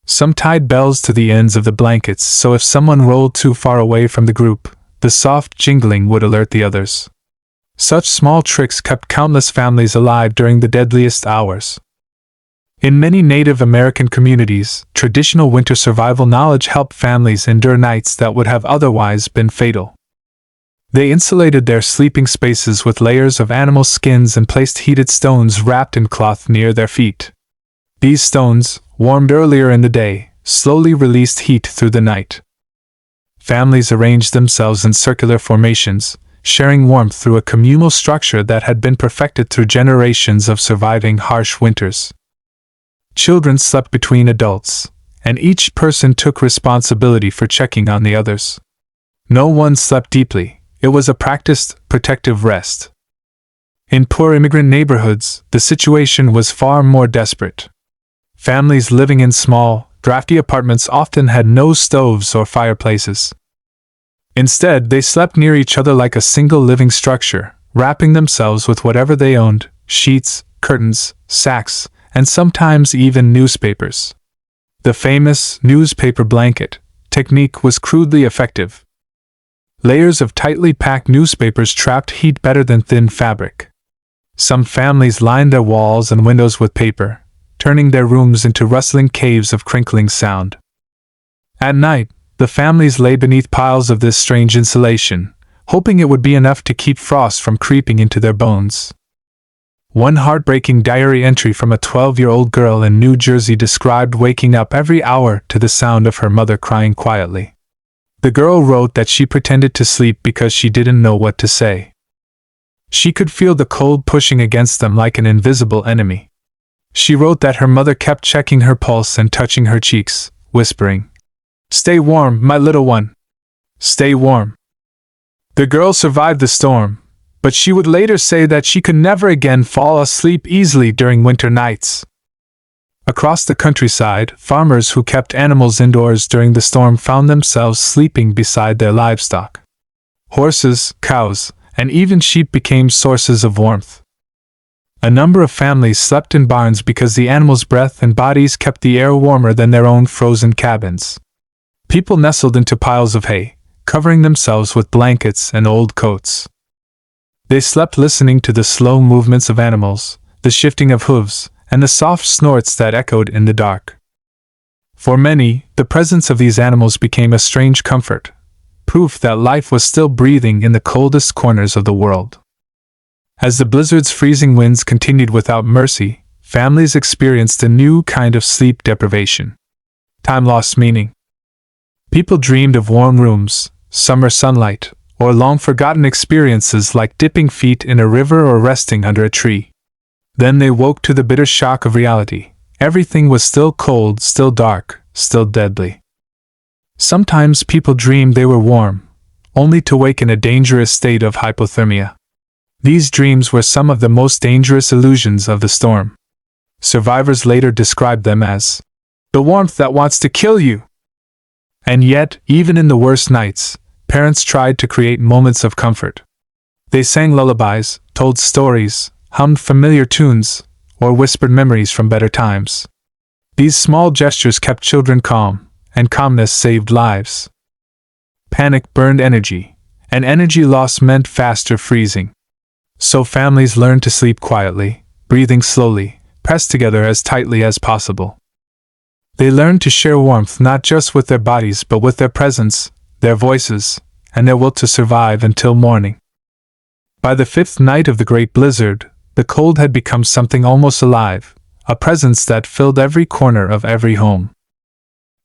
Some tied bells to the ends of the blankets so if someone rolled too far away from the group, the soft jingling would alert the others. Such small tricks kept countless families alive during the deadliest hours. In many Native American communities, traditional winter survival knowledge helped families endure nights that would have otherwise been fatal. They insulated their sleeping spaces with layers of animal skins and placed heated stones wrapped in cloth near their feet. These stones, warmed earlier in the day, slowly released heat through the night. Families arranged themselves in circular formations, sharing warmth through a communal structure that had been perfected through generations of surviving harsh winters. Children slept between adults, and each person took responsibility for checking on the others. No one slept deeply, it was a practiced, protective rest. In poor immigrant neighborhoods, the situation was far more desperate. Families living in small, drafty apartments often had no stoves or fireplaces. Instead, they slept near each other like a single living structure, wrapping themselves with whatever they owned: sheets, curtains, sacks, and sometimes even newspapers. The famous newspaper blanket technique was crudely effective. Layers of tightly packed newspapers trapped heat better than thin fabric. Some families lined their walls and windows with paper, turning their rooms into rustling caves of crinkling sound. At night, the families lay beneath piles of this strange insulation, hoping it would be enough to keep frost from creeping into their bones. One heartbreaking diary entry from a 12-year-old girl in New Jersey described waking up every hour to the sound of her mother crying quietly. The girl wrote that she pretended to sleep because she didn't know what to say. She could feel the cold pushing against them like an invisible enemy. She wrote that her mother kept checking her pulse and touching her cheeks, whispering, "Stay warm, my little one. Stay warm." The girl survived the storm, but she would later say that she could never again fall asleep easily during winter nights. Across the countryside, farmers who kept animals indoors during the storm found themselves sleeping beside their livestock. Horses, cows, and even sheep became sources of warmth. A number of families slept in barns because the animals' breath and bodies kept the air warmer than their own frozen cabins. People nestled into piles of hay, covering themselves with blankets and old coats. They slept listening to the slow movements of animals, the shifting of hooves, and the soft snorts that echoed in the dark. For many, the presence of these animals became a strange comfort, proof that life was still breathing in the coldest corners of the world. As the blizzard's freezing winds continued without mercy, families experienced a new kind of sleep deprivation. Time lost meaning. People dreamed of warm rooms, summer sunlight, or long-forgotten experiences like dipping feet in a river or resting under a tree. Then they woke to the bitter shock of reality. Everything was still cold, still dark, still deadly. Sometimes people dreamed they were warm, only to wake in a dangerous state of hypothermia. These dreams were some of the most dangerous illusions of the storm. Survivors later described them as the warmth that wants to kill you. And yet, even in the worst nights, parents tried to create moments of comfort. They sang lullabies, told stories, hummed familiar tunes, or whispered memories from better times. These small gestures kept children calm, and calmness saved lives. Panic burned energy, and energy loss meant faster freezing. So families learned to sleep quietly, breathing slowly, pressed together as tightly as possible. They learned to share warmth not just with their bodies but with their presence, their voices, and their will to survive until morning. By the fifth night of the Great Blizzard, the cold had become something almost alive, a presence that filled every corner of every home.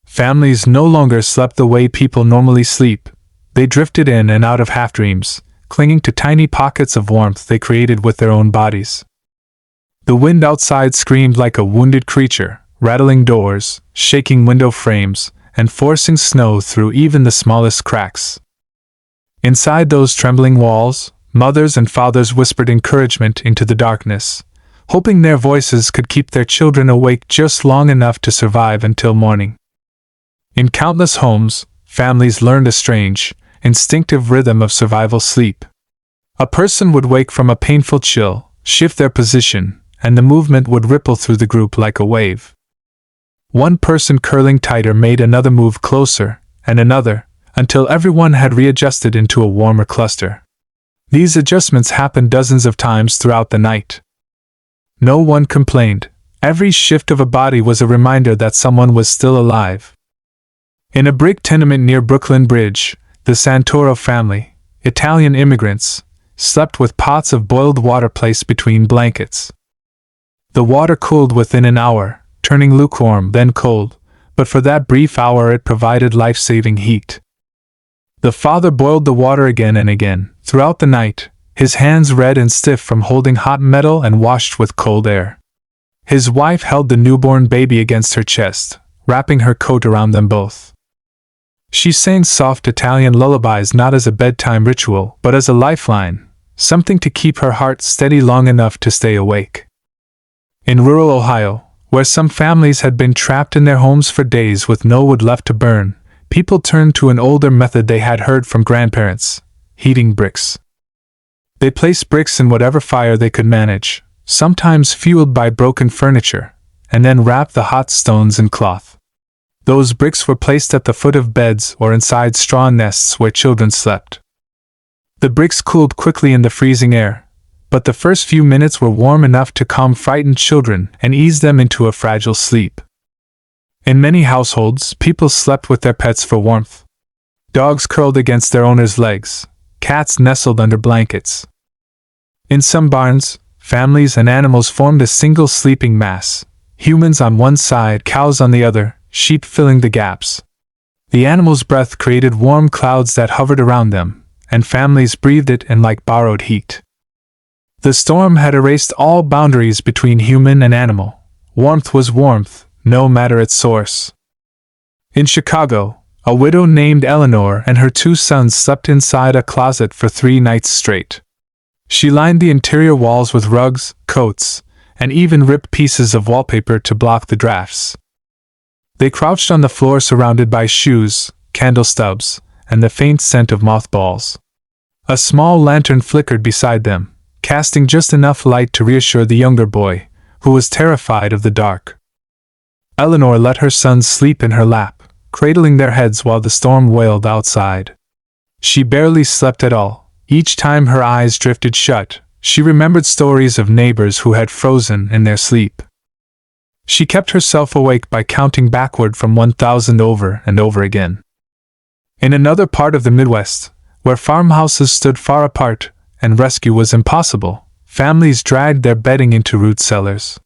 Families no longer slept the way people normally sleep. They drifted in and out of half-dreams, clinging to tiny pockets of warmth they created with their own bodies. The wind outside screamed like a wounded creature, rattling doors, shaking window frames, and forcing snow through even the smallest cracks. Inside those trembling walls, mothers and fathers whispered encouragement into the darkness, hoping their voices could keep their children awake just long enough to survive until morning. In countless homes, families learned a strange, instinctive rhythm of survival sleep. A person would wake from a painful chill, shift their position, and the movement would ripple through the group like a wave. One person curling tighter made another move closer, and another, until everyone had readjusted into a warmer cluster. These adjustments happened dozens of times throughout the night. No one complained. Every shift of a body was a reminder that someone was still alive. In a brick tenement near Brooklyn Bridge, the Santoro family, Italian immigrants, slept with pots of boiled water placed between blankets. The water cooled within an hour, turning lukewarm, then cold, but for that brief hour it provided life-saving heat. The father boiled the water again and again, throughout the night, his hands red and stiff from holding hot metal and washed with cold air. His wife held the newborn baby against her chest, wrapping her coat around them both. She sang soft Italian lullabies not as a bedtime ritual, but as a lifeline, something to keep her heart steady long enough to stay awake. In rural Ohio, where some families had been trapped in their homes for days with no wood left to burn, people turned to an older method they had heard from grandparents: heating bricks. They placed bricks in whatever fire they could manage, sometimes fueled by broken furniture, and then wrapped the hot stones in cloth. Those bricks were placed at the foot of beds or inside straw nests where children slept. The bricks cooled quickly in the freezing air, but the first few minutes were warm enough to calm frightened children and ease them into a fragile sleep. In many households, people slept with their pets for warmth. Dogs curled against their owners' legs, cats nestled under blankets. In some barns, families and animals formed a single sleeping mass, humans on one side, cows on the other, sheep filling the gaps. The animals' breath created warm clouds that hovered around them, and families breathed it in like borrowed heat. The storm had erased all boundaries between human and animal. Warmth was warmth, no matter its source. In Chicago, a widow named Eleanor and her 2 sons slept inside a closet for 3 nights straight. She lined the interior walls with rugs, coats, and even ripped pieces of wallpaper to block the drafts. They crouched on the floor surrounded by shoes, candle stubs, and the faint scent of mothballs. A small lantern flickered beside them, casting just enough light to reassure the younger boy, who was terrified of the dark. Eleanor let her sons sleep in her lap, cradling their heads while the storm wailed outside. She barely slept at all. Each time her eyes drifted shut, she remembered stories of neighbors who had frozen in their sleep. She kept herself awake by counting backward from 1,000 over and over again. In another part of the Midwest, where farmhouses stood far apart and rescue was impossible, families dragged their bedding into root cellars.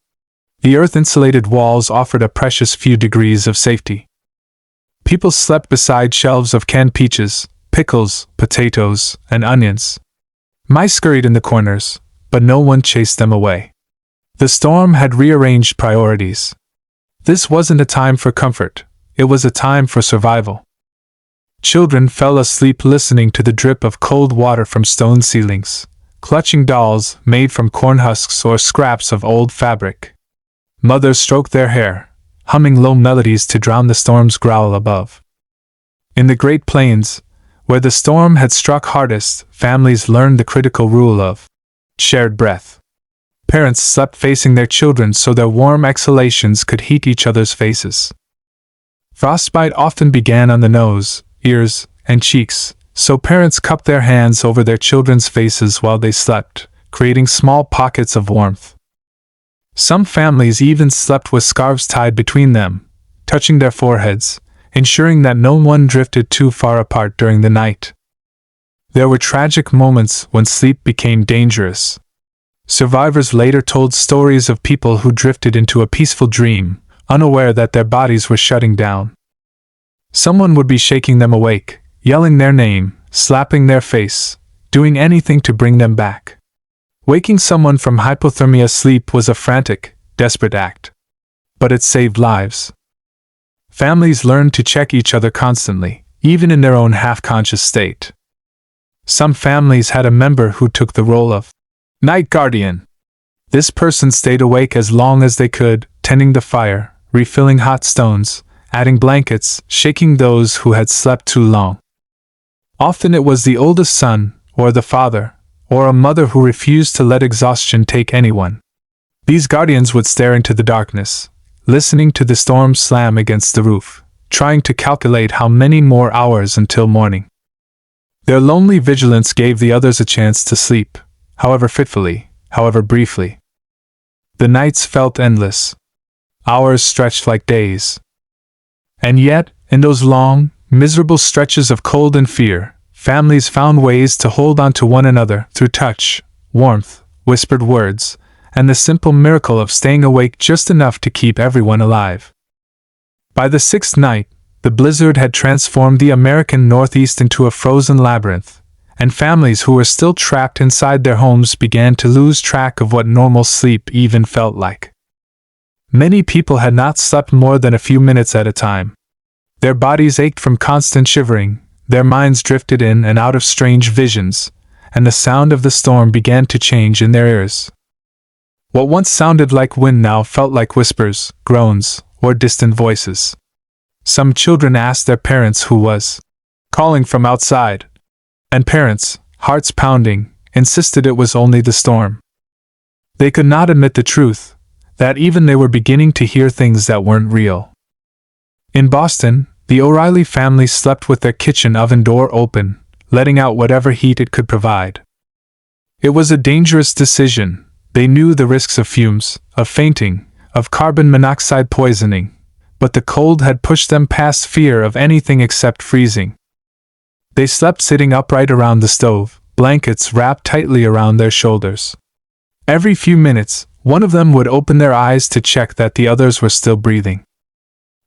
The earth-insulated walls offered a precious few degrees of safety. People slept beside shelves of canned peaches, pickles, potatoes, and onions. Mice scurried in the corners, but no one chased them away. The storm had rearranged priorities. This wasn't a time for comfort, it was a time for survival. Children fell asleep listening to the drip of cold water from stone ceilings, clutching dolls made from corn husks or scraps of old fabric. Mothers stroked their hair, humming low melodies to drown the storm's growl above. In the Great Plains, where the storm had struck hardest, families learned the critical rule of shared breath. Parents slept facing their children so their warm exhalations could heat each other's faces. Frostbite often began on the nose, ears, and cheeks, so parents cupped their hands over their children's faces while they slept, creating small pockets of warmth. Some families even slept with scarves tied between them, touching their foreheads, ensuring that no one drifted too far apart during the night. There were tragic moments when sleep became dangerous. Survivors later told stories of people who drifted into a peaceful dream, unaware that their bodies were shutting down. Someone would be shaking them awake, yelling their name, slapping their face, doing anything to bring them back. Waking someone from hypothermia sleep was a frantic, desperate act. But it saved lives. Families learned to check each other constantly, even in their own half-conscious state. Some families had a member who took the role of night guardian. This person stayed awake as long as they could, tending the fire, refilling hot stones, adding blankets, shaking those who had slept too long. Often it was the oldest son, or the father, or a mother who refused to let exhaustion take anyone. These guardians would stare into the darkness, listening to the storm slam against the roof, trying to calculate how many more hours until morning. Their lonely vigilance gave the others a chance to sleep, however fitfully, however briefly. The nights felt endless. Hours stretched like days. And yet, in those long, miserable stretches of cold and fear, families found ways to hold on to one another through touch, warmth, whispered words, and the simple miracle of staying awake just enough to keep everyone alive. By the 6th night, the blizzard had transformed the American Northeast into a frozen labyrinth, and families who were still trapped inside their homes began to lose track of what normal sleep even felt like. Many people had not slept more than a few minutes at a time. Their bodies ached from constant shivering, their minds drifted in and out of strange visions, and the sound of the storm began to change in their ears. What once sounded like wind now felt like whispers, groans, or distant voices. Some children asked their parents who was calling from outside, and parents, hearts pounding, insisted it was only the storm. They could not admit the truth, that even they were beginning to hear things that weren't real. In Boston, the O'Reilly family slept with their kitchen oven door open, letting out whatever heat it could provide. It was a dangerous decision. They knew the risks of fumes, of fainting, of carbon monoxide poisoning, but the cold had pushed them past fear of anything except freezing. They slept sitting upright around the stove, blankets wrapped tightly around their shoulders. Every few minutes, one of them would open their eyes to check that the others were still breathing.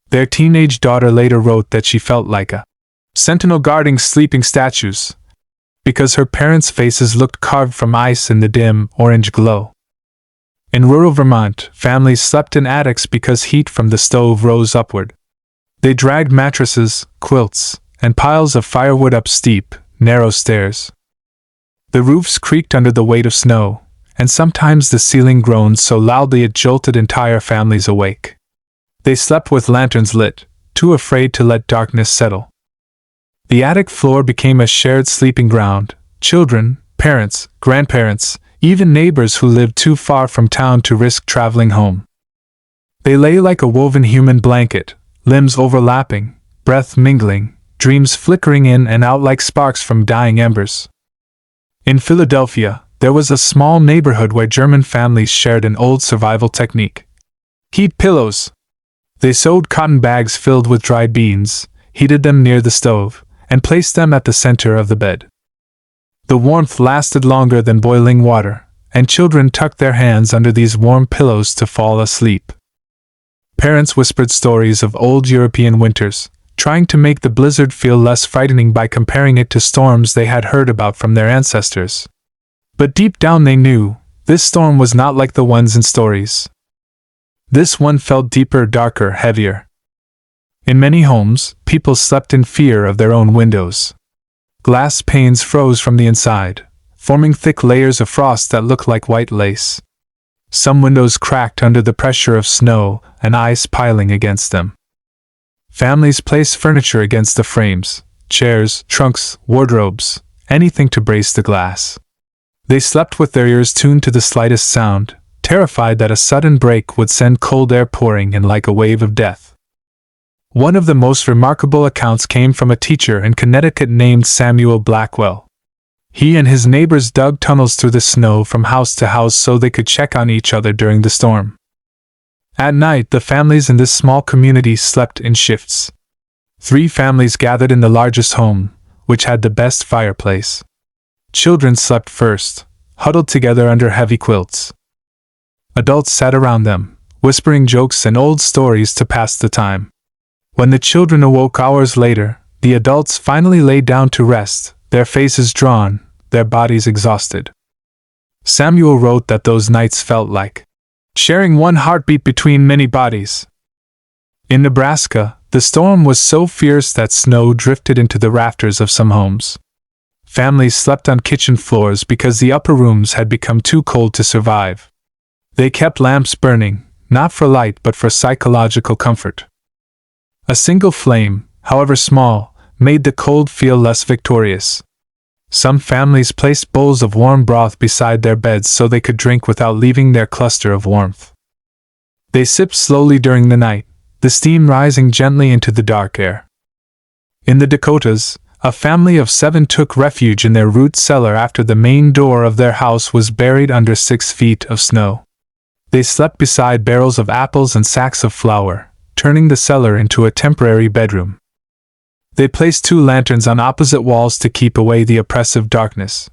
Their teenage daughter later wrote that she felt like a sentinel guarding sleeping statues, because her parents' faces looked carved from ice in the dim, orange glow. In rural Vermont, families slept in attics because heat from the stove rose upward. They dragged mattresses, quilts, and piles of firewood up steep, narrow stairs. The roofs creaked under the weight of snow, and sometimes the ceiling groaned so loudly it jolted entire families awake. They slept with lanterns lit, too afraid to let darkness settle. The attic floor became a shared sleeping ground. Children, parents, grandparents, even neighbors who lived too far from town to risk traveling home. They lay like a woven human blanket, limbs overlapping, breath mingling, dreams flickering in and out like sparks from dying embers. In Philadelphia, there was a small neighborhood where German families shared an old survival technique. Heat pillows. They sewed cotton bags filled with dried beans, heated them near the stove, and placed them at the center of the bed. The warmth lasted longer than boiling water, and children tucked their hands under these warm pillows to fall asleep. Parents whispered stories of old European winters, trying to make the blizzard feel less frightening by comparing it to storms they had heard about from their ancestors. But deep down they knew, this storm was not like the ones in stories. This one felt deeper, darker, heavier. In many homes, people slept in fear of their own windows. Glass panes froze from the inside, forming thick layers of frost that looked like white lace. Some windows cracked under the pressure of snow and ice piling against them. Families placed furniture against the frames, chairs, trunks, wardrobes, anything to brace the glass. They slept with their ears tuned to the slightest sound, terrified that a sudden break would send cold air pouring in like a wave of death. One of the most remarkable accounts came from a teacher in Connecticut named Samuel Blackwell. He and his neighbors dug tunnels through the snow from house to house so they could check on each other during the storm. At night, the families in this small community slept in shifts. 3 families gathered in the largest home, which had the best fireplace. Children slept first, huddled together under heavy quilts. Adults sat around them, whispering jokes and old stories to pass the time. When the children awoke hours later, the adults finally lay down to rest, their faces drawn, their bodies exhausted. Samuel wrote that those nights felt like sharing one heartbeat between many bodies. In Nebraska, the storm was so fierce that snow drifted into the rafters of some homes. Families slept on kitchen floors because the upper rooms had become too cold to survive. They kept lamps burning, not for light but for psychological comfort. A single flame, however small, made the cold feel less victorious. Some families placed bowls of warm broth beside their beds so they could drink without leaving their cluster of warmth. They sipped slowly during the night, the steam rising gently into the dark air. In the Dakotas, a family of 7 took refuge in their root cellar after the main door of their house was buried under 6 feet of snow. They slept beside barrels of apples and sacks of flour, turning the cellar into a temporary bedroom. They placed 2 lanterns on opposite walls to keep away the oppressive darkness.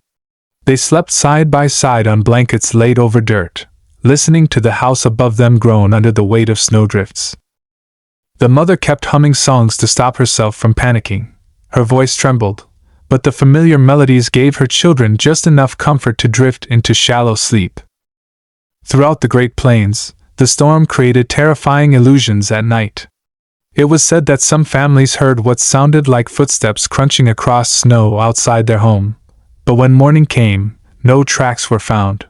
They slept side by side on blankets laid over dirt, listening to the house above them groan under the weight of snowdrifts. The mother kept humming songs to stop herself from panicking. Her voice trembled, but the familiar melodies gave her children just enough comfort to drift into shallow sleep. Throughout the Great Plains, the storm created terrifying illusions at night. It was said that some families heard what sounded like footsteps crunching across snow outside their home, but when morning came, no tracks were found.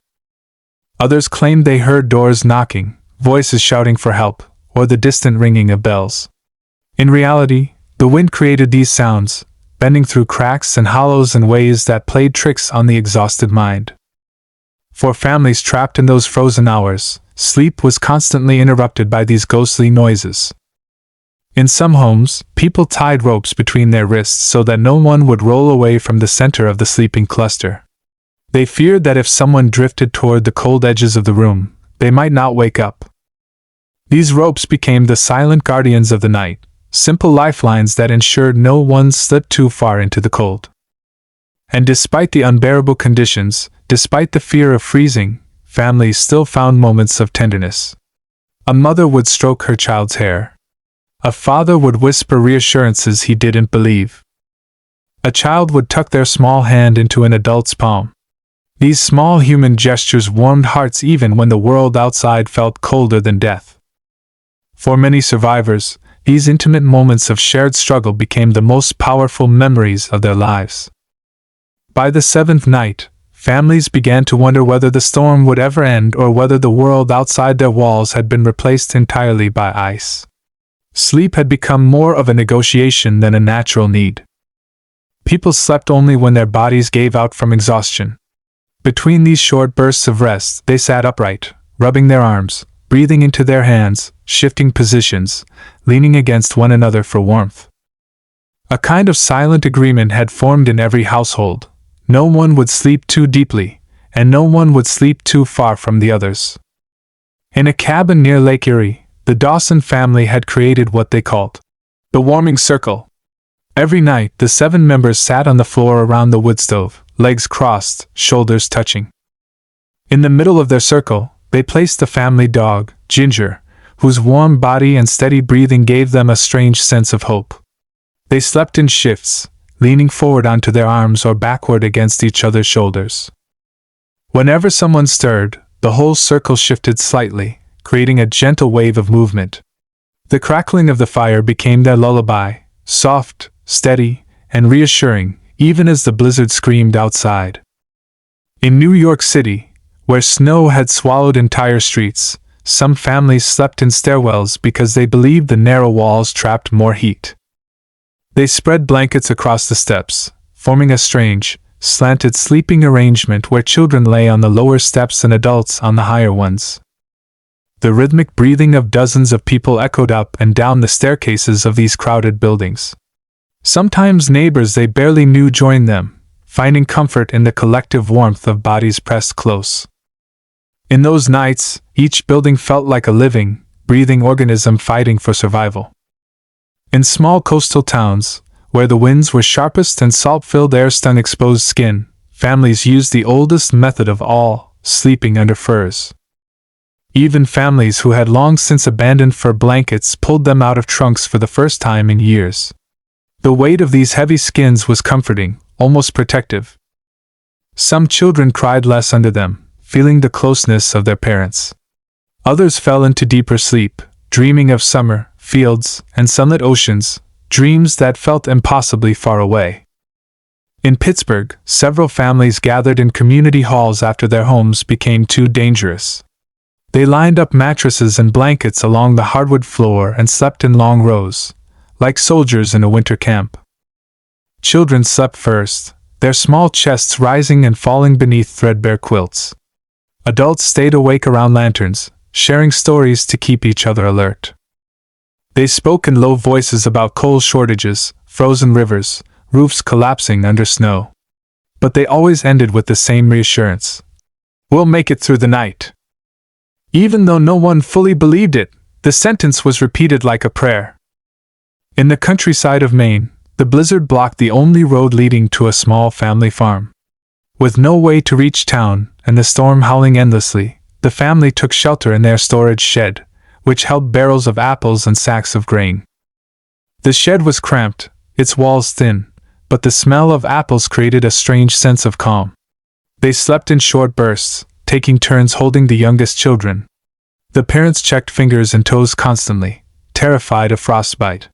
Others claimed they heard doors knocking, voices shouting for help, or the distant ringing of bells. In reality, the wind created these sounds, bending through cracks and hollows in ways that played tricks on the exhausted mind. For families trapped in those frozen hours, sleep was constantly interrupted by these ghostly noises. In some homes, people tied ropes between their wrists so that no one would roll away from the center of the sleeping cluster. They feared that if someone drifted toward the cold edges of the room, they might not wake up. These ropes became the silent guardians of the night, simple lifelines that ensured no one slipped too far into the cold. And despite the unbearable conditions, despite the fear of freezing, families still found moments of tenderness. A mother would stroke her child's hair. A father would whisper reassurances he didn't believe. A child would tuck their small hand into an adult's palm. These small human gestures warmed hearts even when the world outside felt colder than death. For many survivors, these intimate moments of shared struggle became the most powerful memories of their lives. By the seventh night, families began to wonder whether the storm would ever end or whether the world outside their walls had been replaced entirely by ice. Sleep had become more of a negotiation than a natural need. People slept only when their bodies gave out from exhaustion. Between these short bursts of rest, they sat upright, rubbing their arms, breathing into their hands, shifting positions, leaning against one another for warmth. A kind of silent agreement had formed in every household. No one would sleep too deeply, and no one would sleep too far from the others. In a cabin near Lake Erie, the Dawson family had created what they called the warming circle. Every night, the 7 members sat on the floor around the wood stove, legs crossed, shoulders touching. In the middle of their circle, they placed the family dog, Ginger, whose warm body and steady breathing gave them a strange sense of hope. They slept in shifts, leaning forward onto their arms or backward against each other's shoulders. Whenever someone stirred, the whole circle shifted slightly, creating a gentle wave of movement. The crackling of the fire became their lullaby, soft, steady, and reassuring, even as the blizzard screamed outside. In New York City, where snow had swallowed entire streets, some families slept in stairwells because they believed the narrow walls trapped more heat. They spread blankets across the steps, forming a strange, slanted sleeping arrangement where children lay on the lower steps and adults on the higher ones. The rhythmic breathing of dozens of people echoed up and down the staircases of these crowded buildings. Sometimes neighbors they barely knew joined them, finding comfort in the collective warmth of bodies pressed close. In those nights, each building felt like a living, breathing organism fighting for survival. In small coastal towns, where the winds were sharpest and salt-filled air stung exposed skin, families used the oldest method of all, sleeping under furs. Even families who had long since abandoned fur blankets pulled them out of trunks for the first time in years. The weight of these heavy skins was comforting, almost protective. Some children cried less under them, feeling the closeness of their parents. Others fell into deeper sleep, dreaming of summer, fields, and sunlit oceans, dreams that felt impossibly far away. In Pittsburgh, several families gathered in community halls after their homes became too dangerous. They lined up mattresses and blankets along the hardwood floor and slept in long rows, like soldiers in a winter camp. Children slept first, their small chests rising and falling beneath threadbare quilts. Adults stayed awake around lanterns, sharing stories to keep each other alert. They spoke in low voices about coal shortages, frozen rivers, roofs collapsing under snow. But they always ended with the same reassurance. "We'll make it through the night." Even though no one fully believed it, the sentence was repeated like a prayer. In the countryside of Maine, the blizzard blocked the only road leading to a small family farm. With no way to reach town, and the storm howling endlessly, the family took shelter in their storage shed, which held barrels of apples and sacks of grain. The shed was cramped, its walls thin, but the smell of apples created a strange sense of calm. They slept in short bursts, taking turns holding the youngest children. The parents checked fingers and toes constantly, terrified of frostbite.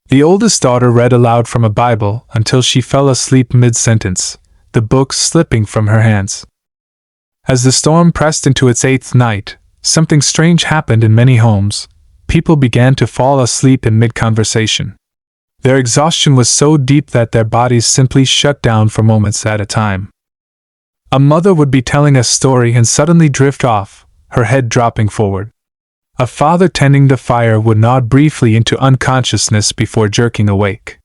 The oldest daughter read aloud from a Bible until she fell asleep mid-sentence, the book slipping from her hands. As the storm pressed into its 8th night, something strange happened in many homes. People began to fall asleep in mid-conversation. Their exhaustion was so deep that their bodies simply shut down for moments at a time. A mother would be telling a story and suddenly drift off, her head dropping forward. A father tending the fire would nod briefly into unconsciousness before jerking awake.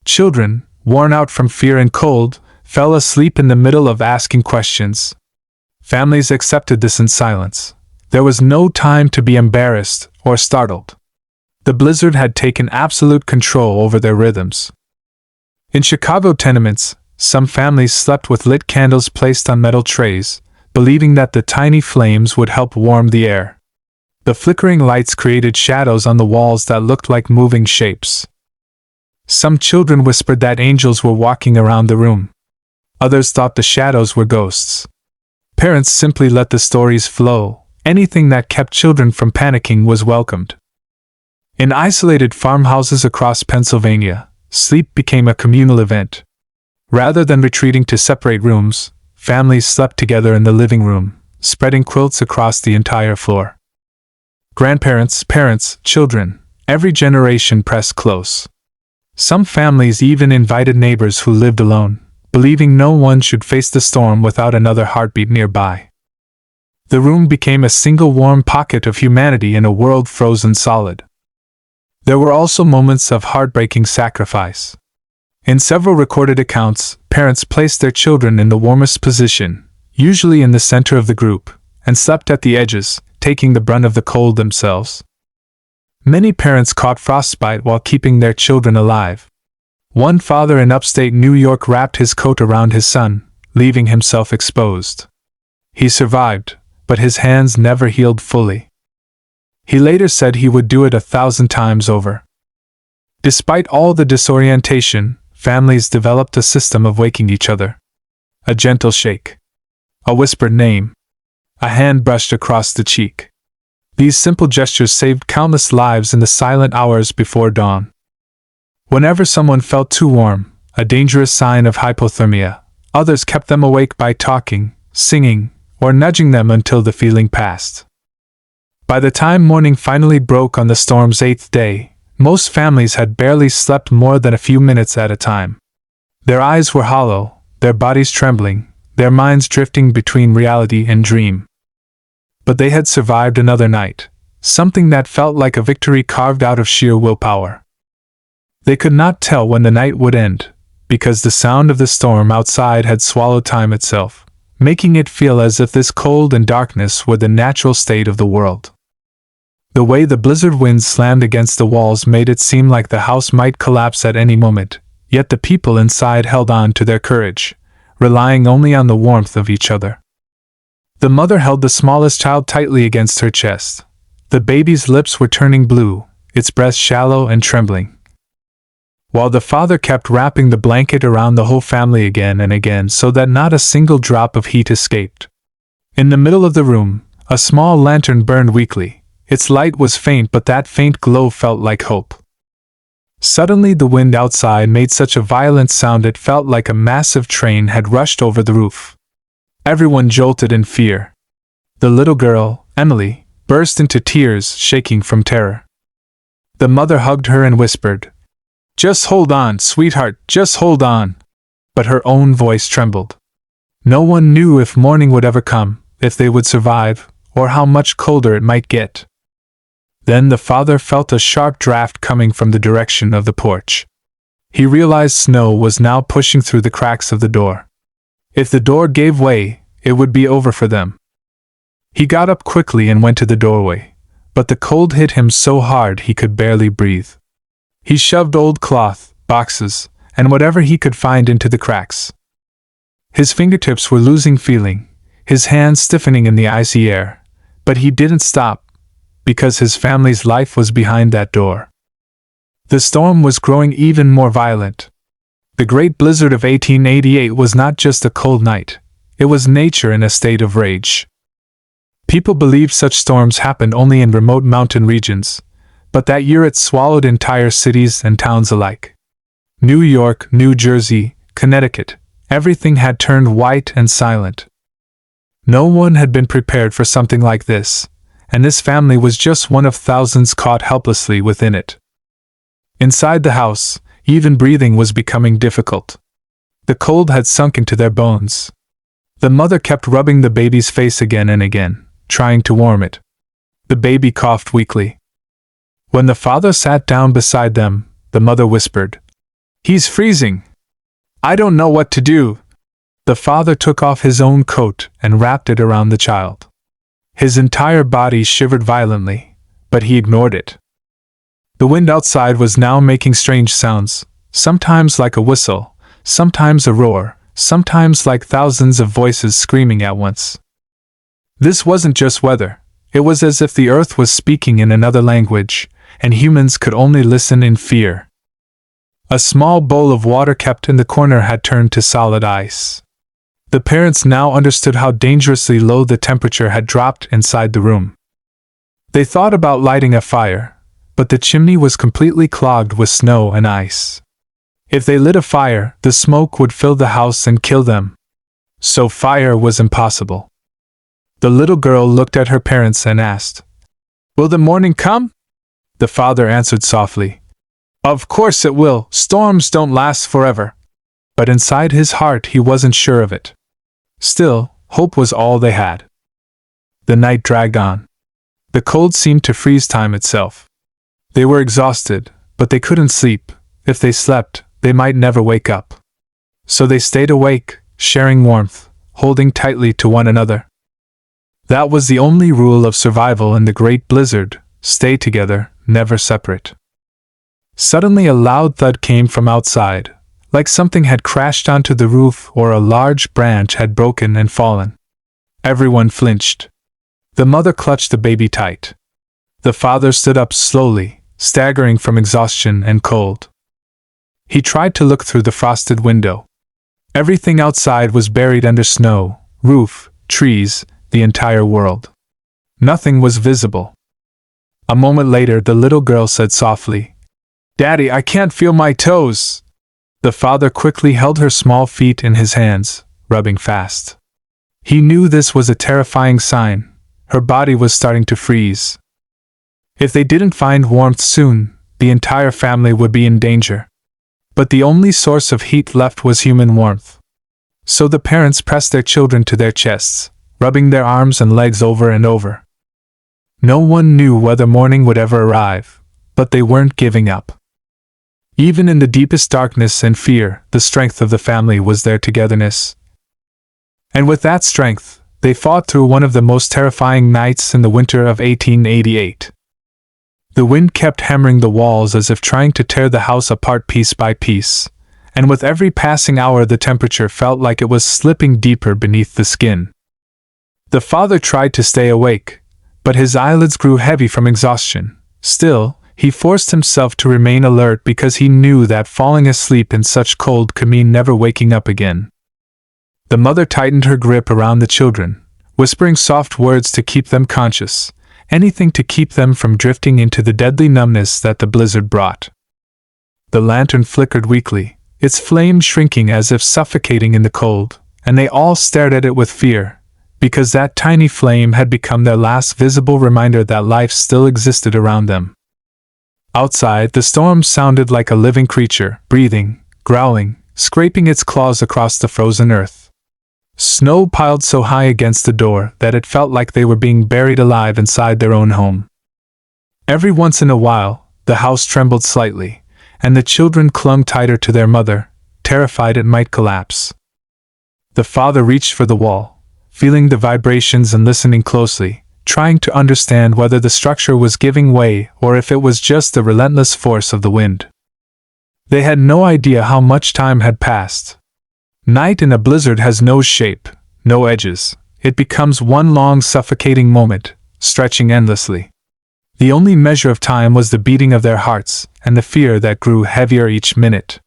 Children, worn out from fear and cold, fell asleep in the middle of asking questions. Families accepted this in silence. There was no time to be embarrassed or startled. The blizzard had taken absolute control over their rhythms. In Chicago tenements, some families slept with lit candles placed on metal trays, believing that the tiny flames would help warm the air. The flickering lights created shadows on the walls that looked like moving shapes. Some children whispered that angels were walking around the room. Others thought the shadows were ghosts. Parents simply let the stories flow. Anything that kept children from panicking was welcomed. In isolated farmhouses across Pennsylvania, sleep became a communal event. Rather than retreating to separate rooms, families slept together in the living room, spreading quilts across the entire floor. Grandparents, parents, children, every generation pressed close. Some families even invited neighbors who lived alone, believing no one should face the storm without another heartbeat nearby. The room became a single warm pocket of humanity in a world frozen solid. There were also moments of heartbreaking sacrifice. In several recorded accounts, parents placed their children in the warmest position, usually in the center of the group, and slept at the edges, taking the brunt of the cold themselves. Many parents caught frostbite while keeping their children alive. One father in upstate New York wrapped his coat around his son, leaving himself exposed. He survived, but his hands never healed fully. He later said he would do it 1,000 times over. Despite all the disorientation, families developed a system of waking each other. A gentle shake. A whispered name. A hand brushed across the cheek. These simple gestures saved countless lives in the silent hours before dawn. Whenever someone felt too warm, a dangerous sign of hypothermia, others kept them awake by talking, singing, or nudging them until the feeling passed. By the time morning finally broke on the storm's 8th day, most families had barely slept more than a few minutes at a time. Their eyes were hollow, their bodies trembling, their minds drifting between reality and dream. But they had survived another night, something that felt like a victory carved out of sheer willpower. They could not tell when the night would end, because the sound of the storm outside had swallowed time itself, making it feel as if this cold and darkness were the natural state of the world. The way the blizzard winds slammed against the walls made it seem like the house might collapse at any moment, yet the people inside held on to their courage, relying only on the warmth of each other. The mother held the smallest child tightly against her chest. The baby's lips were turning blue, its breast shallow and trembling, while the father kept wrapping the blanket around the whole family again and again so that not a single drop of heat escaped. In the middle of the room, a small lantern burned weakly. Its light was faint, but that faint glow felt like hope. Suddenly the wind outside made such a violent sound it felt like a massive train had rushed over the roof. Everyone jolted in fear. The little girl, Emily, burst into tears, shaking from terror. The mother hugged her and whispered, "Just hold on, sweetheart, just hold on." But her own voice trembled. No one knew if morning would ever come, if they would survive, or how much colder it might get. Then the father felt a sharp draft coming from the direction of the porch. He realized snow was now pushing through the cracks of the door. If the door gave way, it would be over for them. He got up quickly and went to the doorway, but the cold hit him so hard he could barely breathe. He shoved old cloth, boxes, and whatever he could find into the cracks. His fingertips were losing feeling, his hands stiffening in the icy air, but he didn't stop, because his family's life was behind that door. The storm was growing even more violent. The Great Blizzard of 1888 was not just a cold night, it was nature in a state of rage. People believed such storms happened only in remote mountain regions, but that year it swallowed entire cities and towns alike. New York, New Jersey, Connecticut, everything had turned white and silent. No one had been prepared for something like this, and this family was just one of thousands caught helplessly within it. Inside the house, even breathing was becoming difficult. The cold had sunk into their bones. The mother kept rubbing the baby's face again and again, trying to warm it. The baby coughed weakly. When the father sat down beside them, the mother whispered, "He's freezing. I don't know what to do." The father took off his own coat and wrapped it around the child. His entire body shivered violently, but he ignored it. The wind outside was now making strange sounds, sometimes like a whistle, sometimes a roar, sometimes like thousands of voices screaming at once. This wasn't just weather, it was as if the earth was speaking in another language, and humans could only listen in fear. A small bowl of water kept in the corner had turned to solid ice. The parents now understood how dangerously low the temperature had dropped inside the room. They thought about lighting a fire, but the chimney was completely clogged with snow and ice. If they lit a fire, the smoke would fill the house and kill them. So fire was impossible. The little girl looked at her parents and asked, "Will the morning come?" The father answered softly, "Of course it will, storms don't last forever." But inside his heart he wasn't sure of it. Still, hope was all they had. The night dragged on. The cold seemed to freeze time itself. They were exhausted, but they couldn't sleep. If they slept, they might never wake up. So they stayed awake, sharing warmth, holding tightly to one another. That was the only rule of survival in the great blizzard: stay together, never separate. Suddenly a loud thud came from outside, like something had crashed onto the roof or a large branch had broken and fallen. Everyone flinched. The mother clutched the baby tight. The father stood up slowly, staggering from exhaustion and cold. He tried to look through the frosted window. Everything outside was buried under snow, roof, trees, the entire world. Nothing was visible. A moment later the little girl said softly, "Daddy, I can't feel my toes." The father quickly held her small feet in his hands, rubbing fast. He knew this was a terrifying sign. Her body was starting to freeze. If they didn't find warmth soon, the entire family would be in danger. But the only source of heat left was human warmth. So the parents pressed their children to their chests, rubbing their arms and legs over and over. No one knew whether morning would ever arrive, but they weren't giving up. Even in the deepest darkness and fear, the strength of the family was their togetherness. And with that strength, they fought through one of the most terrifying nights in the winter of 1888. The wind kept hammering the walls as if trying to tear the house apart piece by piece, and with every passing hour the temperature felt like it was slipping deeper beneath the skin. The father tried to stay awake, but his eyelids grew heavy from exhaustion. Still, he forced himself to remain alert because he knew that falling asleep in such cold could mean never waking up again. The mother tightened her grip around the children, whispering soft words to keep them conscious, anything to keep them from drifting into the deadly numbness that the blizzard brought. The lantern flickered weakly, its flame shrinking as if suffocating in the cold, and they all stared at it with fear, because that tiny flame had become their last visible reminder that life still existed around them. Outside, the storm sounded like a living creature, breathing, growling, scraping its claws across the frozen earth. Snow piled so high against the door that it felt like they were being buried alive inside their own home. Every once in a while, the house trembled slightly, and the children clung tighter to their mother, terrified it might collapse. The father reached for the wall, feeling the vibrations and listening closely, trying to understand whether the structure was giving way or if it was just the relentless force of the wind. They had no idea how much time had passed. Night in a blizzard has no shape, no edges. It becomes one long suffocating moment, stretching endlessly. The only measure of time was the beating of their hearts and the fear that grew heavier each minute.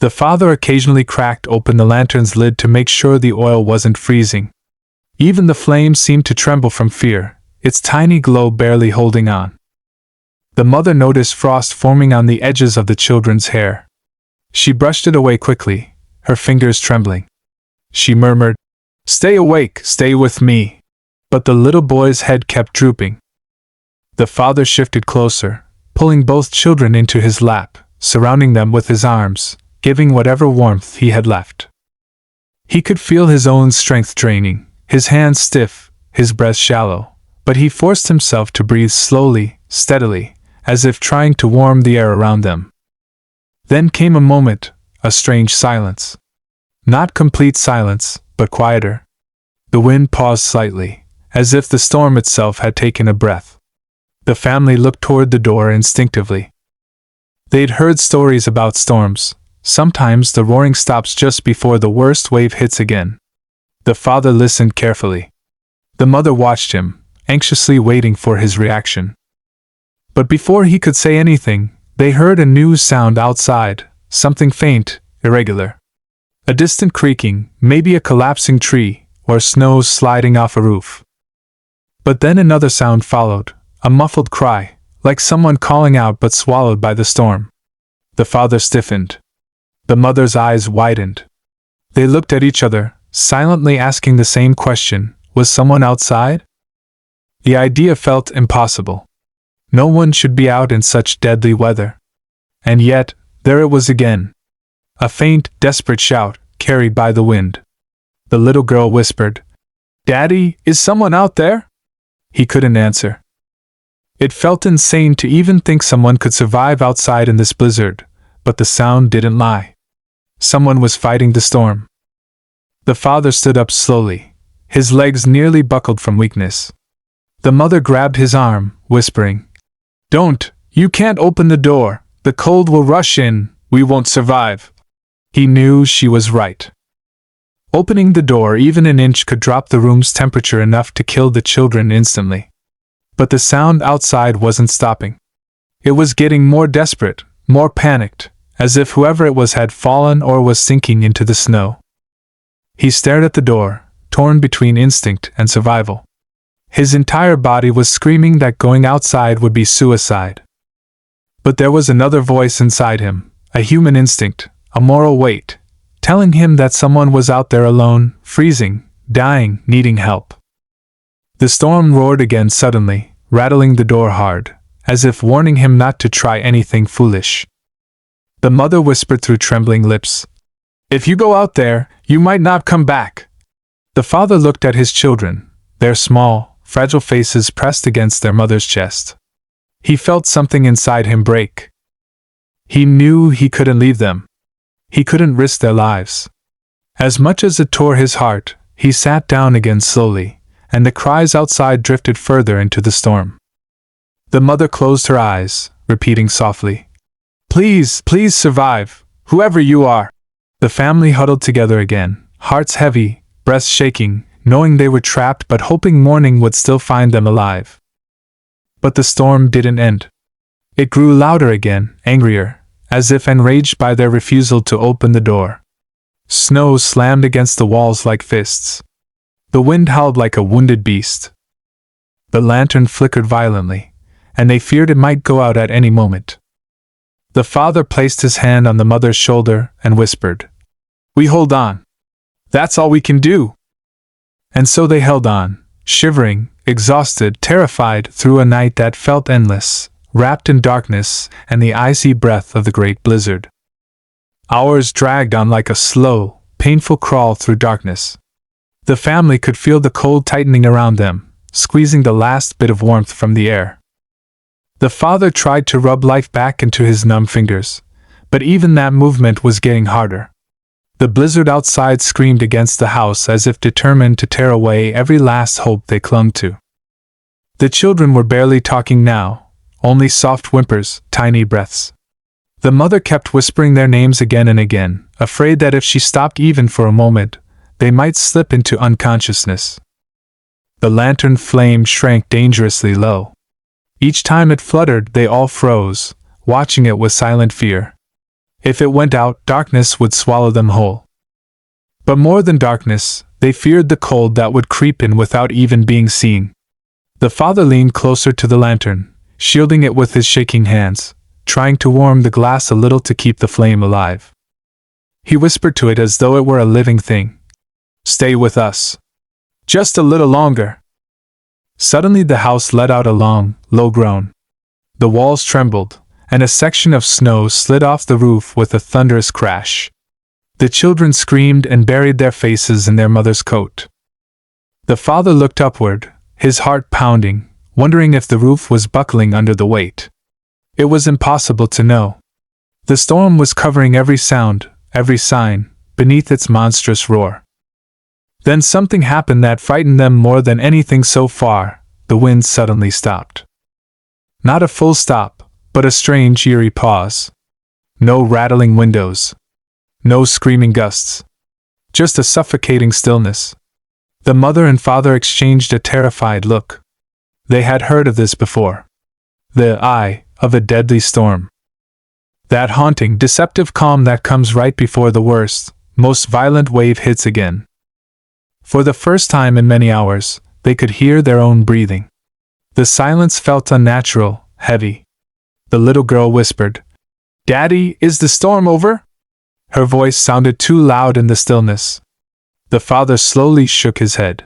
The father occasionally cracked open the lantern's lid to make sure the oil wasn't freezing. Even the flame seemed to tremble from fear, its tiny glow barely holding on. The mother noticed frost forming on the edges of the children's hair. She brushed it away quickly, her fingers trembling. She murmured, "Stay awake, stay with me." But the little boy's head kept drooping. The father shifted closer, pulling both children into his lap, surrounding them with his arms, giving whatever warmth he had left. He could feel his own strength draining, his hands stiff, his breath shallow, but he forced himself to breathe slowly, steadily, as if trying to warm the air around them. Then came a moment, a strange silence. Not complete silence, but quieter. The wind paused slightly, as if the storm itself had taken a breath. The family looked toward the door instinctively. They'd heard stories about storms. Sometimes the roaring stops just before the worst wave hits again. The father listened carefully. The mother watched him, anxiously waiting for his reaction. But before he could say anything, they heard a new sound outside, something faint, irregular. A distant creaking, maybe a collapsing tree, or snow sliding off a roof. But then another sound followed, a muffled cry, like someone calling out but swallowed by the storm. The father stiffened. The mother's eyes widened. They looked at each other, silently asking the same question: was someone outside? The idea felt impossible. No one should be out in such deadly weather. And yet, there it was again. A faint, desperate shout, carried by the wind. The little girl whispered, "Daddy, is someone out there?" He couldn't answer. It felt insane to even think someone could survive outside in this blizzard, but the sound didn't lie. Someone was fighting the storm. The father stood up slowly, his legs nearly buckled from weakness. The mother grabbed his arm, whispering, "Don't, you can't open the door, the cold will rush in, we won't survive." He knew she was right. Opening the door even an inch could drop the room's temperature enough to kill the children instantly. But the sound outside wasn't stopping. It was getting more desperate, more panicked, as if whoever it was had fallen or was sinking into the snow. He stared at the door, torn between instinct and survival. His entire body was screaming that going outside would be suicide. But there was another voice inside him, a human instinct, a moral weight, telling him that someone was out there alone, freezing, dying, needing help. The storm roared again suddenly, rattling the door hard, as if warning him not to try anything foolish. The mother whispered through trembling lips, "If you go out there, you might not come back." The father looked at his children, their small, fragile faces pressed against their mother's chest. He felt something inside him break. He knew he couldn't leave them. He couldn't risk their lives. As much as it tore his heart, he sat down again slowly, and the cries outside drifted further into the storm. The mother closed her eyes, repeating softly, "Please, please survive, whoever you are." The family huddled together again, hearts heavy, breaths shaking, knowing they were trapped but hoping morning would still find them alive. But the storm didn't end. It grew louder again, angrier, as if enraged by their refusal to open the door. Snow slammed against the walls like fists. The wind howled like a wounded beast. The lantern flickered violently, and they feared it might go out at any moment. The father placed his hand on the mother's shoulder and whispered, "We hold on. That's all we can do." And so they held on, shivering, exhausted, terrified, through a night that felt endless, wrapped in darkness and the icy breath of the great blizzard. Hours dragged on like a slow, painful crawl through darkness. The family could feel the cold tightening around them, squeezing the last bit of warmth from the air. The father tried to rub life back into his numb fingers, but even that movement was getting harder. The blizzard outside screamed against the house as if determined to tear away every last hope they clung to. The children were barely talking now, only soft whimpers, tiny breaths. The mother kept whispering their names again and again, afraid that if she stopped even for a moment, they might slip into unconsciousness. The lantern flame shrank dangerously low. Each time it fluttered, they all froze, watching it with silent fear. If it went out, darkness would swallow them whole. But more than darkness, they feared the cold that would creep in without even being seen. The father leaned closer to the lantern, shielding it with his shaking hands, trying to warm the glass a little to keep the flame alive. He whispered to it as though it were a living thing, "Stay with us. Just a little longer." Suddenly the house let out a long, low groan. The walls trembled, and a section of snow slid off the roof with a thunderous crash. The children screamed and buried their faces in their mother's coat. The father looked upward, his heart pounding, wondering if the roof was buckling under the weight. It was impossible to know. The storm was covering every sound, every sign, beneath its monstrous roar. Then something happened that frightened them more than anything so far. The wind suddenly stopped. Not a full stop, but a strange, eerie pause. No rattling windows. No screaming gusts. Just a suffocating stillness. The mother and father exchanged a terrified look. They had heard of this before. The eye of a deadly storm. That haunting, deceptive calm that comes right before the worst, most violent wave hits again. For the first time in many hours, they could hear their own breathing. The silence felt unnatural, heavy. The little girl whispered, "Daddy, is the storm over?" Her voice sounded too loud in the stillness. The father slowly shook his head.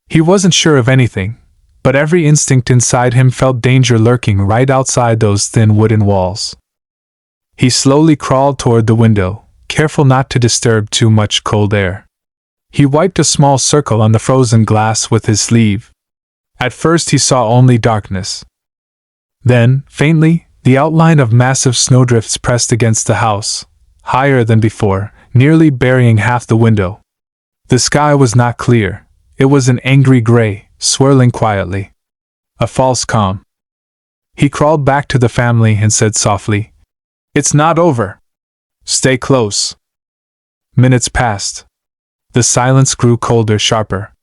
He wasn't sure of anything, but every instinct inside him felt danger lurking right outside those thin wooden walls. He slowly crawled toward the window, careful not to disturb too much cold air. He wiped a small circle on the frozen glass with his sleeve. At first he saw only darkness. Then, faintly, the outline of massive snowdrifts pressed against the house, higher than before, nearly burying half the window. The sky was not clear. It was an angry gray, swirling quietly. A false calm. He crawled back to the family and said softly, "It's not over. Stay close." Minutes passed. The silence grew colder, sharper.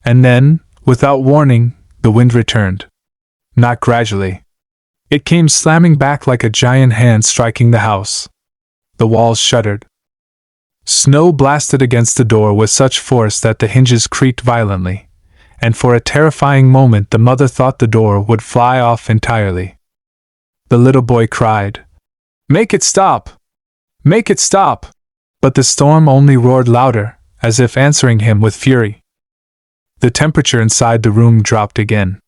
And then, without warning, the wind returned. Not gradually. It came slamming back like a giant hand striking the house. The walls shuddered. Snow blasted against the door with such force that the hinges creaked violently, and for a terrifying moment the mother thought the door would fly off entirely. The little boy cried, "Make it stop! Make it stop!" But the storm only roared louder, as if answering him with fury. The temperature inside the room dropped again.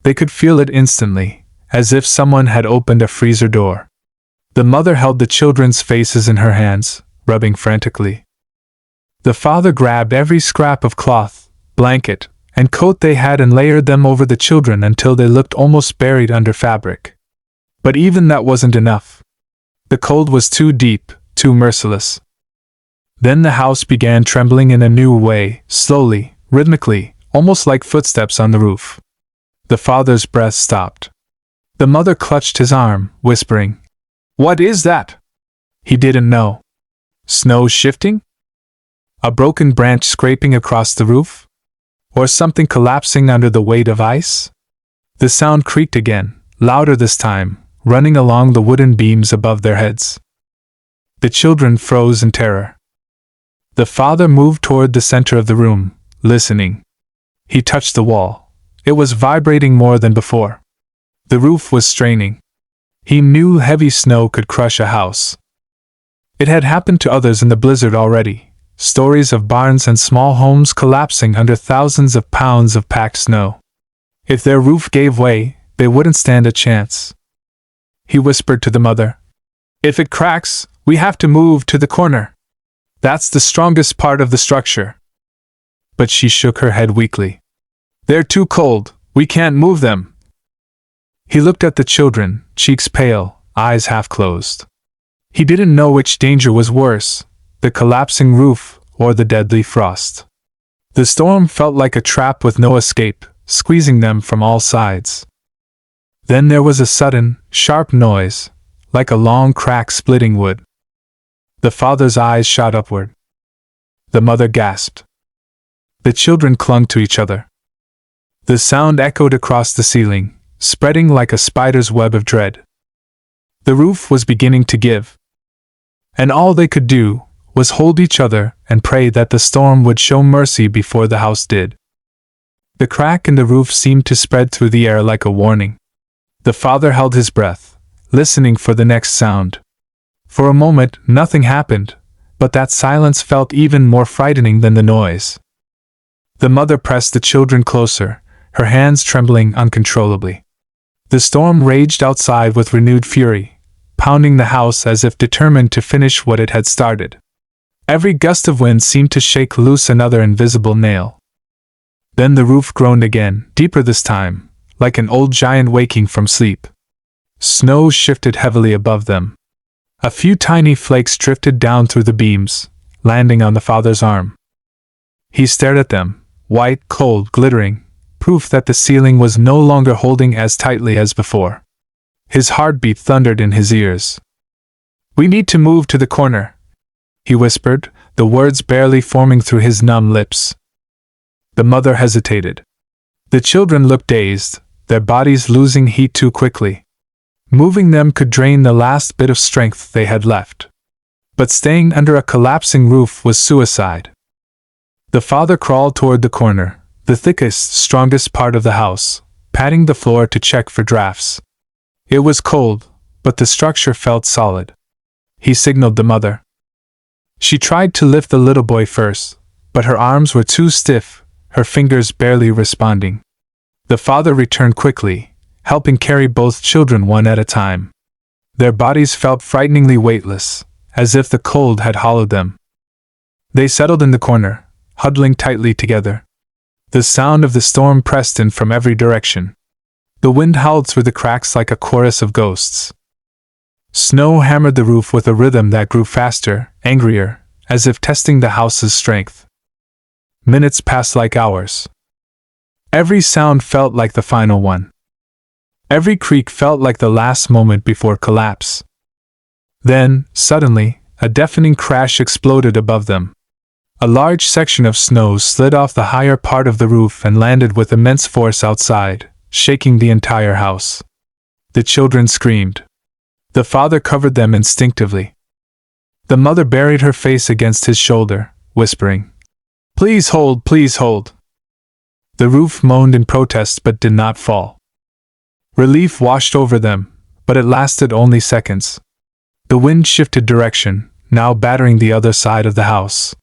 They could feel it instantly, as if someone had opened a freezer door. The mother held the children's faces in her hands, rubbing frantically. The father grabbed every scrap of cloth, blanket, and coat they had and layered them over the children until they looked almost buried under fabric. But even that wasn't enough. The cold was too deep, too merciless. Then the house began trembling in a new way, slowly, rhythmically, almost like footsteps on the roof. The father's breath stopped. The mother clutched his arm, whispering, "What is that?" He didn't know. Snow shifting? A broken branch scraping across the roof? Or something collapsing under the weight of ice? The sound creaked again, louder this time, running along the wooden beams above their heads. The children froze in terror. The father moved toward the center of the room, listening. He touched the wall. It was vibrating more than before. The roof was straining. He knew heavy snow could crush a house. It had happened to others in the blizzard already, stories of barns and small homes collapsing under thousands of pounds of packed snow. If their roof gave way, they wouldn't stand a chance. He whispered to the mother, "If it cracks, we have to move to the corner. That's the strongest part of the structure." But she shook her head weakly. "They're too cold, we can't move them." He looked at the children, cheeks pale, eyes half closed. He didn't know which danger was worse, the collapsing roof or the deadly frost. The storm felt like a trap with no escape, squeezing them from all sides. Then there was a sudden, sharp noise, like a long crack splitting wood. The father's eyes shot upward. The mother gasped. The children clung to each other. The sound echoed across the ceiling, spreading like a spider's web of dread. The roof was beginning to give. And all they could do was hold each other and pray that the storm would show mercy before the house did. The crack in the roof seemed to spread through the air like a warning. The father held his breath, listening for the next sound. For a moment, nothing happened, but that silence felt even more frightening than the noise. The mother pressed the children closer, her hands trembling uncontrollably. The storm raged outside with renewed fury, pounding the house as if determined to finish what it had started. Every gust of wind seemed to shake loose another invisible nail. Then the roof groaned again, deeper this time, like an old giant waking from sleep. Snow shifted heavily above them. A few tiny flakes drifted down through the beams, landing on the father's arm. He stared at them, white, cold, glittering, proof that the ceiling was no longer holding as tightly as before. His heartbeat thundered in his ears. "We need to move to the corner," he whispered, the words barely forming through his numb lips. The mother hesitated. The children looked dazed, their bodies losing heat too quickly. Moving them could drain the last bit of strength they had left. But staying under a collapsing roof was suicide. The father crawled toward the corner, the thickest, strongest part of the house, patting the floor to check for drafts. It was cold, but the structure felt solid. He signaled the mother. She tried to lift the little boy first, but her arms were too stiff, her fingers barely responding. The father returned quickly, helping carry both children one at a time. Their bodies felt frighteningly weightless, as if the cold had hollowed them. They settled in the corner, huddling tightly together. The sound of the storm pressed in from every direction. The wind howled through the cracks like a chorus of ghosts. Snow hammered the roof with a rhythm that grew faster, angrier, as if testing the house's strength. Minutes passed like hours. Every sound felt like the final one. Every creak felt like the last moment before collapse. Then, suddenly, a deafening crash exploded above them. A large section of snow slid off the higher part of the roof and landed with immense force outside, shaking the entire house. The children screamed. The father covered them instinctively. The mother buried her face against his shoulder, whispering, "Please hold, please hold." The roof moaned in protest but did not fall. Relief washed over them, but it lasted only seconds. The wind shifted direction, now battering the other side of the house.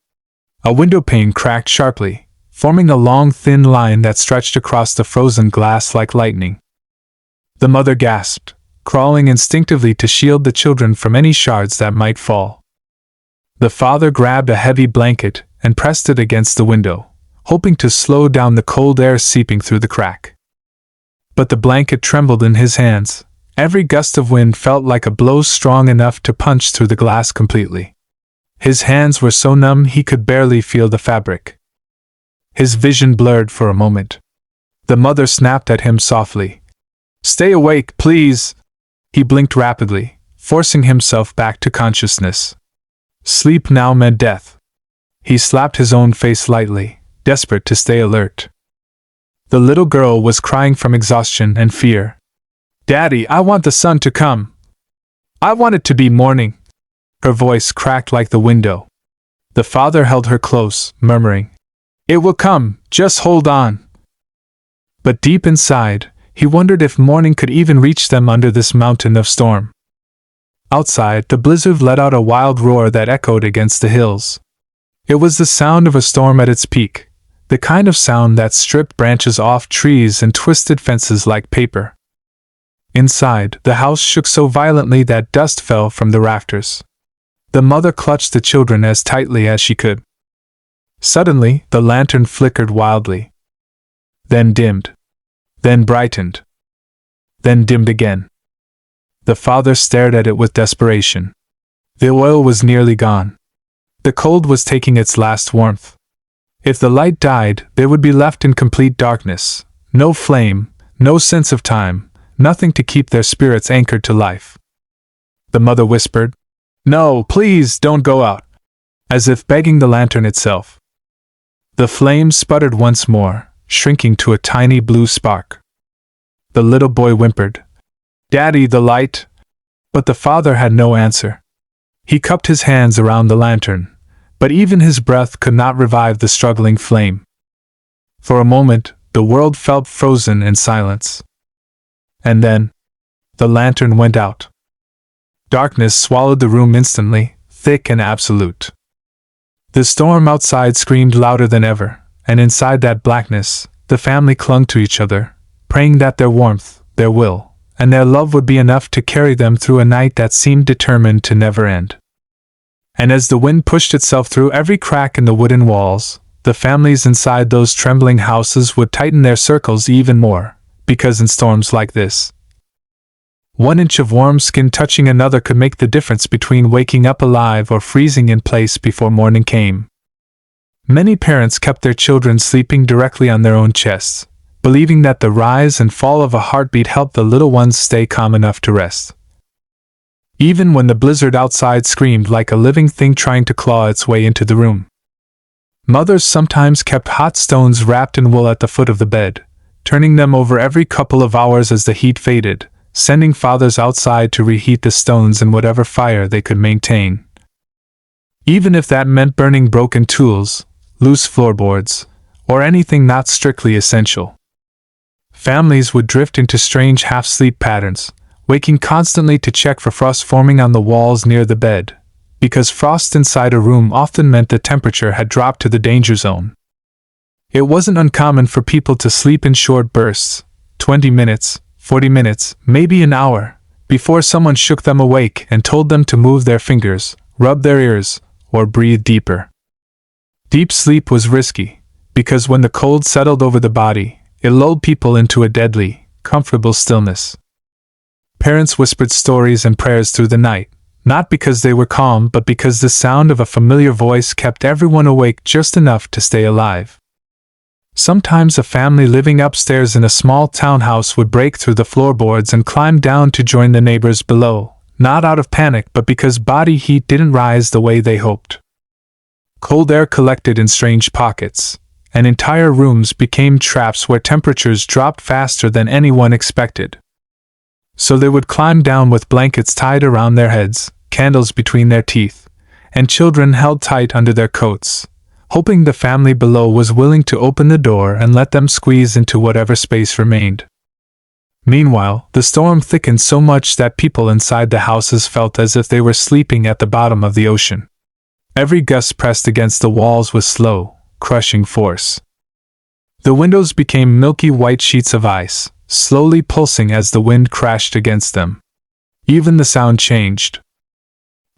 A window pane cracked sharply, forming a long thin line that stretched across the frozen glass like lightning. The mother gasped, crawling instinctively to shield the children from any shards that might fall. The father grabbed a heavy blanket and pressed it against the window, hoping to slow down the cold air seeping through the crack. But the blanket trembled in his hands. Every gust of wind felt like a blow strong enough to punch through the glass completely. His hands were so numb he could barely feel the fabric. His vision blurred for a moment. The mother snapped at him softly. "Stay awake, please!" He blinked rapidly, forcing himself back to consciousness. Sleep now meant death. He slapped his own face lightly, desperate to stay alert. The little girl was crying from exhaustion and fear. "Daddy, I want the sun to come. I want it to be morning." Her voice cracked like the window. The father held her close, murmuring, "It will come, just hold on." But deep inside, he wondered if morning could even reach them under this mountain of storm. Outside, the blizzard let out a wild roar that echoed against the hills. It was the sound of a storm at its peak, the kind of sound that stripped branches off trees and twisted fences like paper. Inside, the house shook so violently that dust fell from the rafters. The mother clutched the children as tightly as she could. Suddenly, the lantern flickered wildly. Then dimmed. Then brightened. Then dimmed again. The father stared at it with desperation. The oil was nearly gone. The cold was taking its last warmth. If the light died, they would be left in complete darkness. No flame, no sense of time, nothing to keep their spirits anchored to life. The mother whispered, "No, please don't go out," as if begging the lantern itself. The flame sputtered once more, shrinking to a tiny blue spark. The little boy whimpered, "Daddy, the light!" But the father had no answer. He cupped his hands around the lantern, but even his breath could not revive the struggling flame. For a moment, the world felt frozen in silence. And then, the lantern went out. Darkness swallowed the room instantly, thick and absolute. The storm outside screamed louder than ever, and inside that blackness, the family clung to each other, praying that their warmth, their will, and their love would be enough to carry them through a night that seemed determined to never end. And as the wind pushed itself through every crack in the wooden walls, the families inside those trembling houses would tighten their circles even more, because in storms like this, 1 inch of warm skin touching another could make the difference between waking up alive or freezing in place before morning came. Many parents kept their children sleeping directly on their own chests, believing that the rise and fall of a heartbeat helped the little ones stay calm enough to rest. Even when the blizzard outside screamed like a living thing trying to claw its way into the room. Mothers sometimes kept hot stones wrapped in wool at the foot of the bed, turning them over every couple of hours as the heat faded, sending fathers outside to reheat the stones in whatever fire they could maintain. Even if that meant burning broken tools, loose floorboards, or anything not strictly essential. Families would drift into strange half-sleep patterns, waking constantly to check for frost forming on the walls near the bed, because frost inside a room often meant the temperature had dropped to the danger zone. It wasn't uncommon for people to sleep in short bursts, 20 minutes, 40 minutes, maybe an hour, before someone shook them awake and told them to move their fingers, rub their ears, or breathe deeper. Deep sleep was risky, because when the cold settled over the body, it lulled people into a deadly, comfortable stillness. Parents whispered stories and prayers through the night, not because they were calm but because the sound of a familiar voice kept everyone awake just enough to stay alive. Sometimes a family living upstairs in a small townhouse would break through the floorboards and climb down to join the neighbors below, not out of panic but because body heat didn't rise the way they hoped. Cold air collected in strange pockets, and entire rooms became traps where temperatures dropped faster than anyone expected. So they would climb down with blankets tied around their heads, candles between their teeth, and children held tight under their coats, hoping the family below was willing to open the door and let them squeeze into whatever space remained. Meanwhile, the storm thickened so much that people inside the houses felt as if they were sleeping at the bottom of the ocean. Every gust pressed against the walls with slow, crushing force. The windows became milky white sheets of ice, slowly pulsing as the wind crashed against them. Even the sound changed.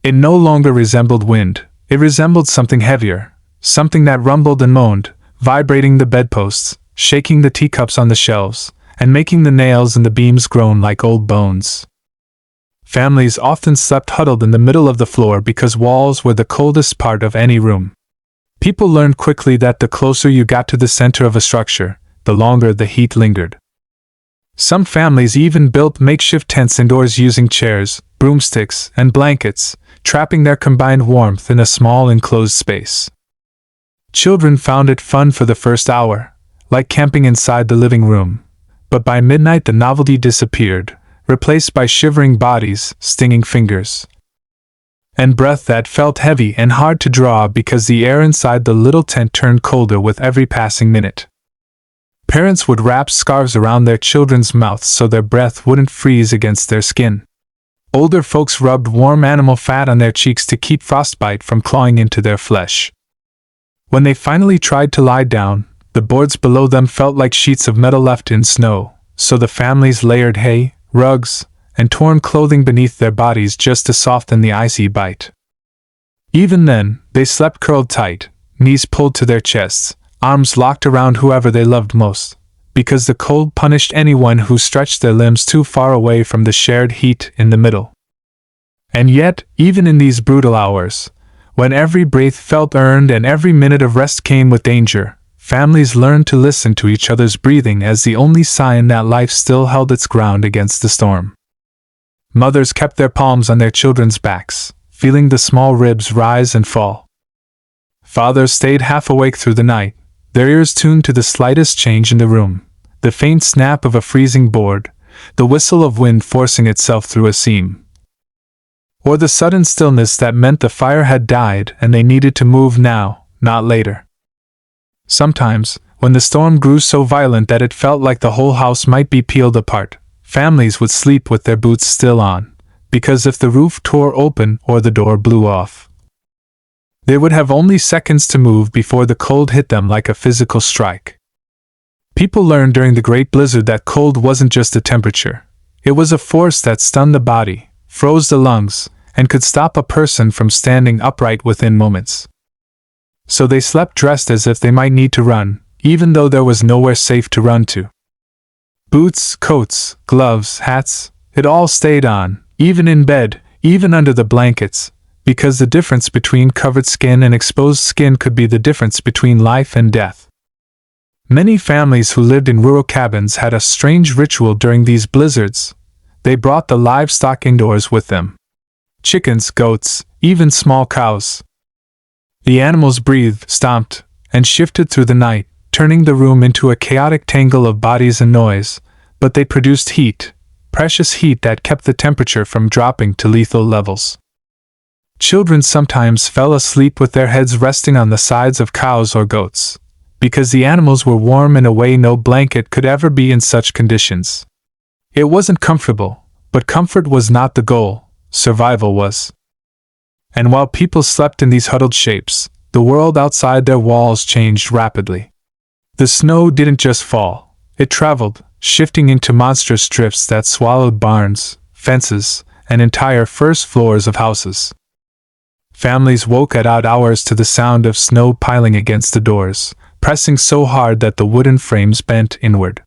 It no longer resembled wind, it resembled something heavier, something that rumbled and moaned, vibrating the bedposts, shaking the teacups on the shelves, and making the nails in the beams groan like old bones. Families often slept huddled in the middle of the floor because walls were the coldest part of any room. People learned quickly that the closer you got to the center of a structure, the longer the heat lingered. Some families even built makeshift tents indoors using chairs, broomsticks, and blankets, trapping their combined warmth in a small enclosed space. Children found it fun for the first hour, like camping inside the living room, but by midnight the novelty disappeared, replaced by shivering bodies, stinging fingers, and breath that felt heavy and hard to draw because the air inside the little tent turned colder with every passing minute. Parents would wrap scarves around their children's mouths so their breath wouldn't freeze against their skin. Older folks rubbed warm animal fat on their cheeks to keep frostbite from clawing into their flesh. When they finally tried to lie down, the boards below them felt like sheets of metal left in snow, so the families layered hay, rugs, and torn clothing beneath their bodies just to soften the icy bite. Even then, they slept curled tight, knees pulled to their chests, arms locked around whoever they loved most, because the cold punished anyone who stretched their limbs too far away from the shared heat in the middle. And yet, even in these brutal hours, when every breath felt earned and every minute of rest came with danger, families learned to listen to each other's breathing as the only sign that life still held its ground against the storm. Mothers kept their palms on their children's backs, feeling the small ribs rise and fall. Fathers stayed half awake through the night, their ears tuned to the slightest change in the room, the faint snap of a freezing board, the whistle of wind forcing itself through a seam, or the sudden stillness that meant the fire had died and they needed to move now, not later. Sometimes, when the storm grew so violent that it felt like the whole house might be peeled apart, families would sleep with their boots still on, because if the roof tore open or the door blew off, they would have only seconds to move before the cold hit them like a physical strike. People learned during the Great Blizzard that cold wasn't just a temperature. It was a force that stunned the body, froze the lungs, and could stop a person from standing upright within moments. So they slept dressed as if they might need to run, even though there was nowhere safe to run to. Boots, coats, gloves, hats, it all stayed on, even in bed, even under the blankets, because the difference between covered skin and exposed skin could be the difference between life and death. Many families who lived in rural cabins had a strange ritual during these blizzards. They brought the livestock indoors with them. Chickens, goats, even small cows. The animals breathed, stomped, and shifted through the night, turning the room into a chaotic tangle of bodies and noise, but they produced heat, precious heat that kept the temperature from dropping to lethal levels. Children sometimes fell asleep with their heads resting on the sides of cows or goats, because the animals were warm in a way no blanket could ever be in such conditions. It wasn't comfortable, but comfort was not the goal, survival was. And while people slept in these huddled shapes, the world outside their walls changed rapidly. The snow didn't just fall, it traveled, shifting into monstrous drifts that swallowed barns, fences, and entire first floors of houses. Families woke at odd hours to the sound of snow piling against the doors, pressing so hard that the wooden frames bent inward.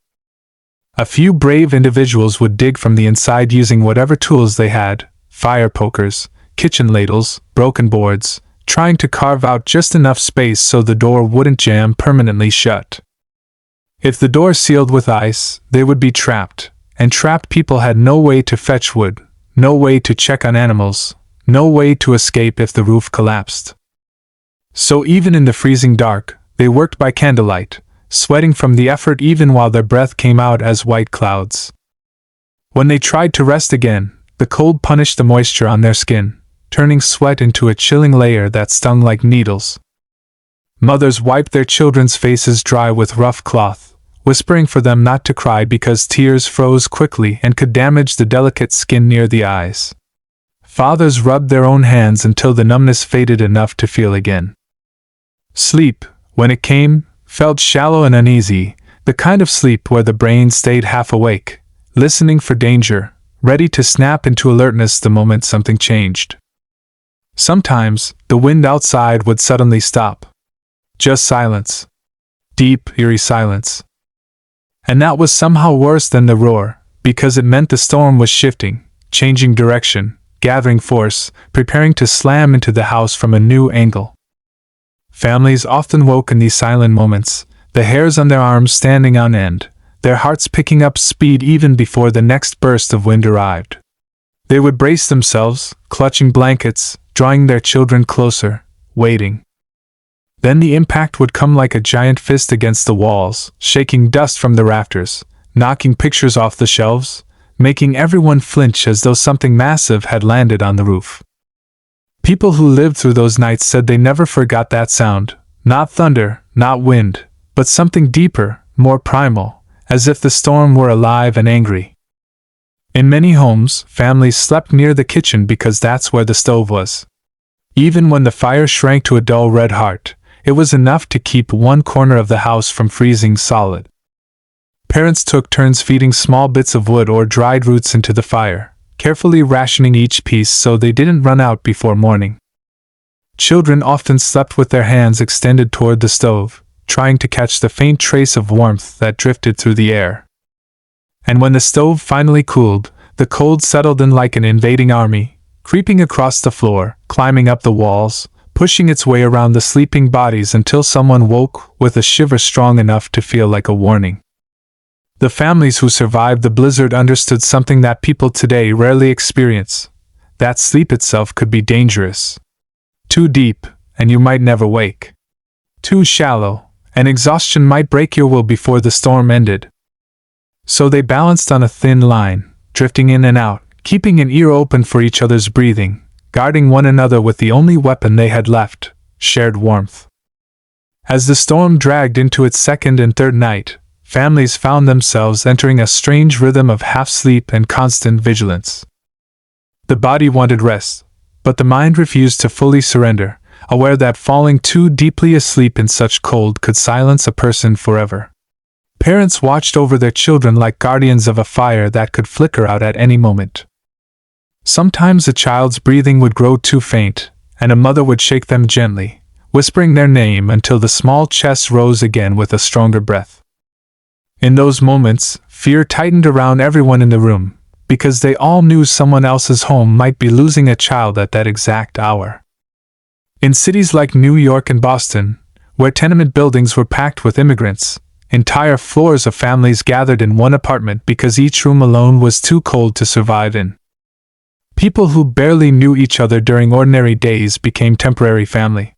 A few brave individuals would dig from the inside using whatever tools they had, fire pokers, kitchen ladles, broken boards, trying to carve out just enough space so the door wouldn't jam permanently shut. If the door sealed with ice, they would be trapped, and trapped people had no way to fetch wood, no way to check on animals, no way to escape if the roof collapsed. So even in the freezing dark, they worked by candlelight, sweating from the effort even while their breath came out as white clouds. When they tried to rest again, the cold punished the moisture on their skin, turning sweat into a chilling layer that stung like needles. Mothers wiped their children's faces dry with rough cloth, whispering for them not to cry because tears froze quickly and could damage the delicate skin near the eyes. Fathers rubbed their own hands until the numbness faded enough to feel again. Sleep, when it came, felt shallow and uneasy, the kind of sleep where the brain stayed half awake, listening for danger, ready to snap into alertness the moment something changed. Sometimes, the wind outside would suddenly stop. Just silence. Deep, eerie silence. And that was somehow worse than the roar, because it meant the storm was shifting, changing direction, gathering force, preparing to slam into the house from a new angle. Families often woke in these silent moments, the hairs on their arms standing on end, their hearts picking up speed even before the next burst of wind arrived. They would brace themselves, clutching blankets, drawing their children closer, waiting. Then the impact would come like a giant fist against the walls, shaking dust from the rafters, knocking pictures off the shelves, making everyone flinch as though something massive had landed on the roof. People who lived through those nights said they never forgot that sound, not thunder, not wind, but something deeper, more primal, as if the storm were alive and angry. In many homes, families slept near the kitchen because that's where the stove was. Even when the fire shrank to a dull red heart, it was enough to keep one corner of the house from freezing solid. Parents took turns feeding small bits of wood or dried roots into the fire, carefully rationing each piece so they didn't run out before morning. Children often slept with their hands extended toward the stove, trying to catch the faint trace of warmth that drifted through the air. And when the stove finally cooled, the cold settled in like an invading army, creeping across the floor, climbing up the walls, pushing its way around the sleeping bodies until someone woke with a shiver strong enough to feel like a warning. The families who survived the blizzard understood something that people today rarely experience, that sleep itself could be dangerous. Too deep, and you might never wake. Too shallow, and exhaustion might break your will before the storm ended. So they balanced on a thin line, drifting in and out, keeping an ear open for each other's breathing, guarding one another with the only weapon they had left, shared warmth. As the storm dragged into its second and third night, families found themselves entering a strange rhythm of half-sleep and constant vigilance. The body wanted rest, but the mind refused to fully surrender, aware that falling too deeply asleep in such cold could silence a person forever. Parents watched over their children like guardians of a fire that could flicker out at any moment. Sometimes a child's breathing would grow too faint, and a mother would shake them gently, whispering their name until the small chest rose again with a stronger breath. In those moments, fear tightened around everyone in the room, because they all knew someone else's home might be losing a child at that exact hour. In cities like New York and Boston, where tenement buildings were packed with immigrants, entire floors of families gathered in one apartment because each room alone was too cold to survive in. People who barely knew each other during ordinary days became temporary family.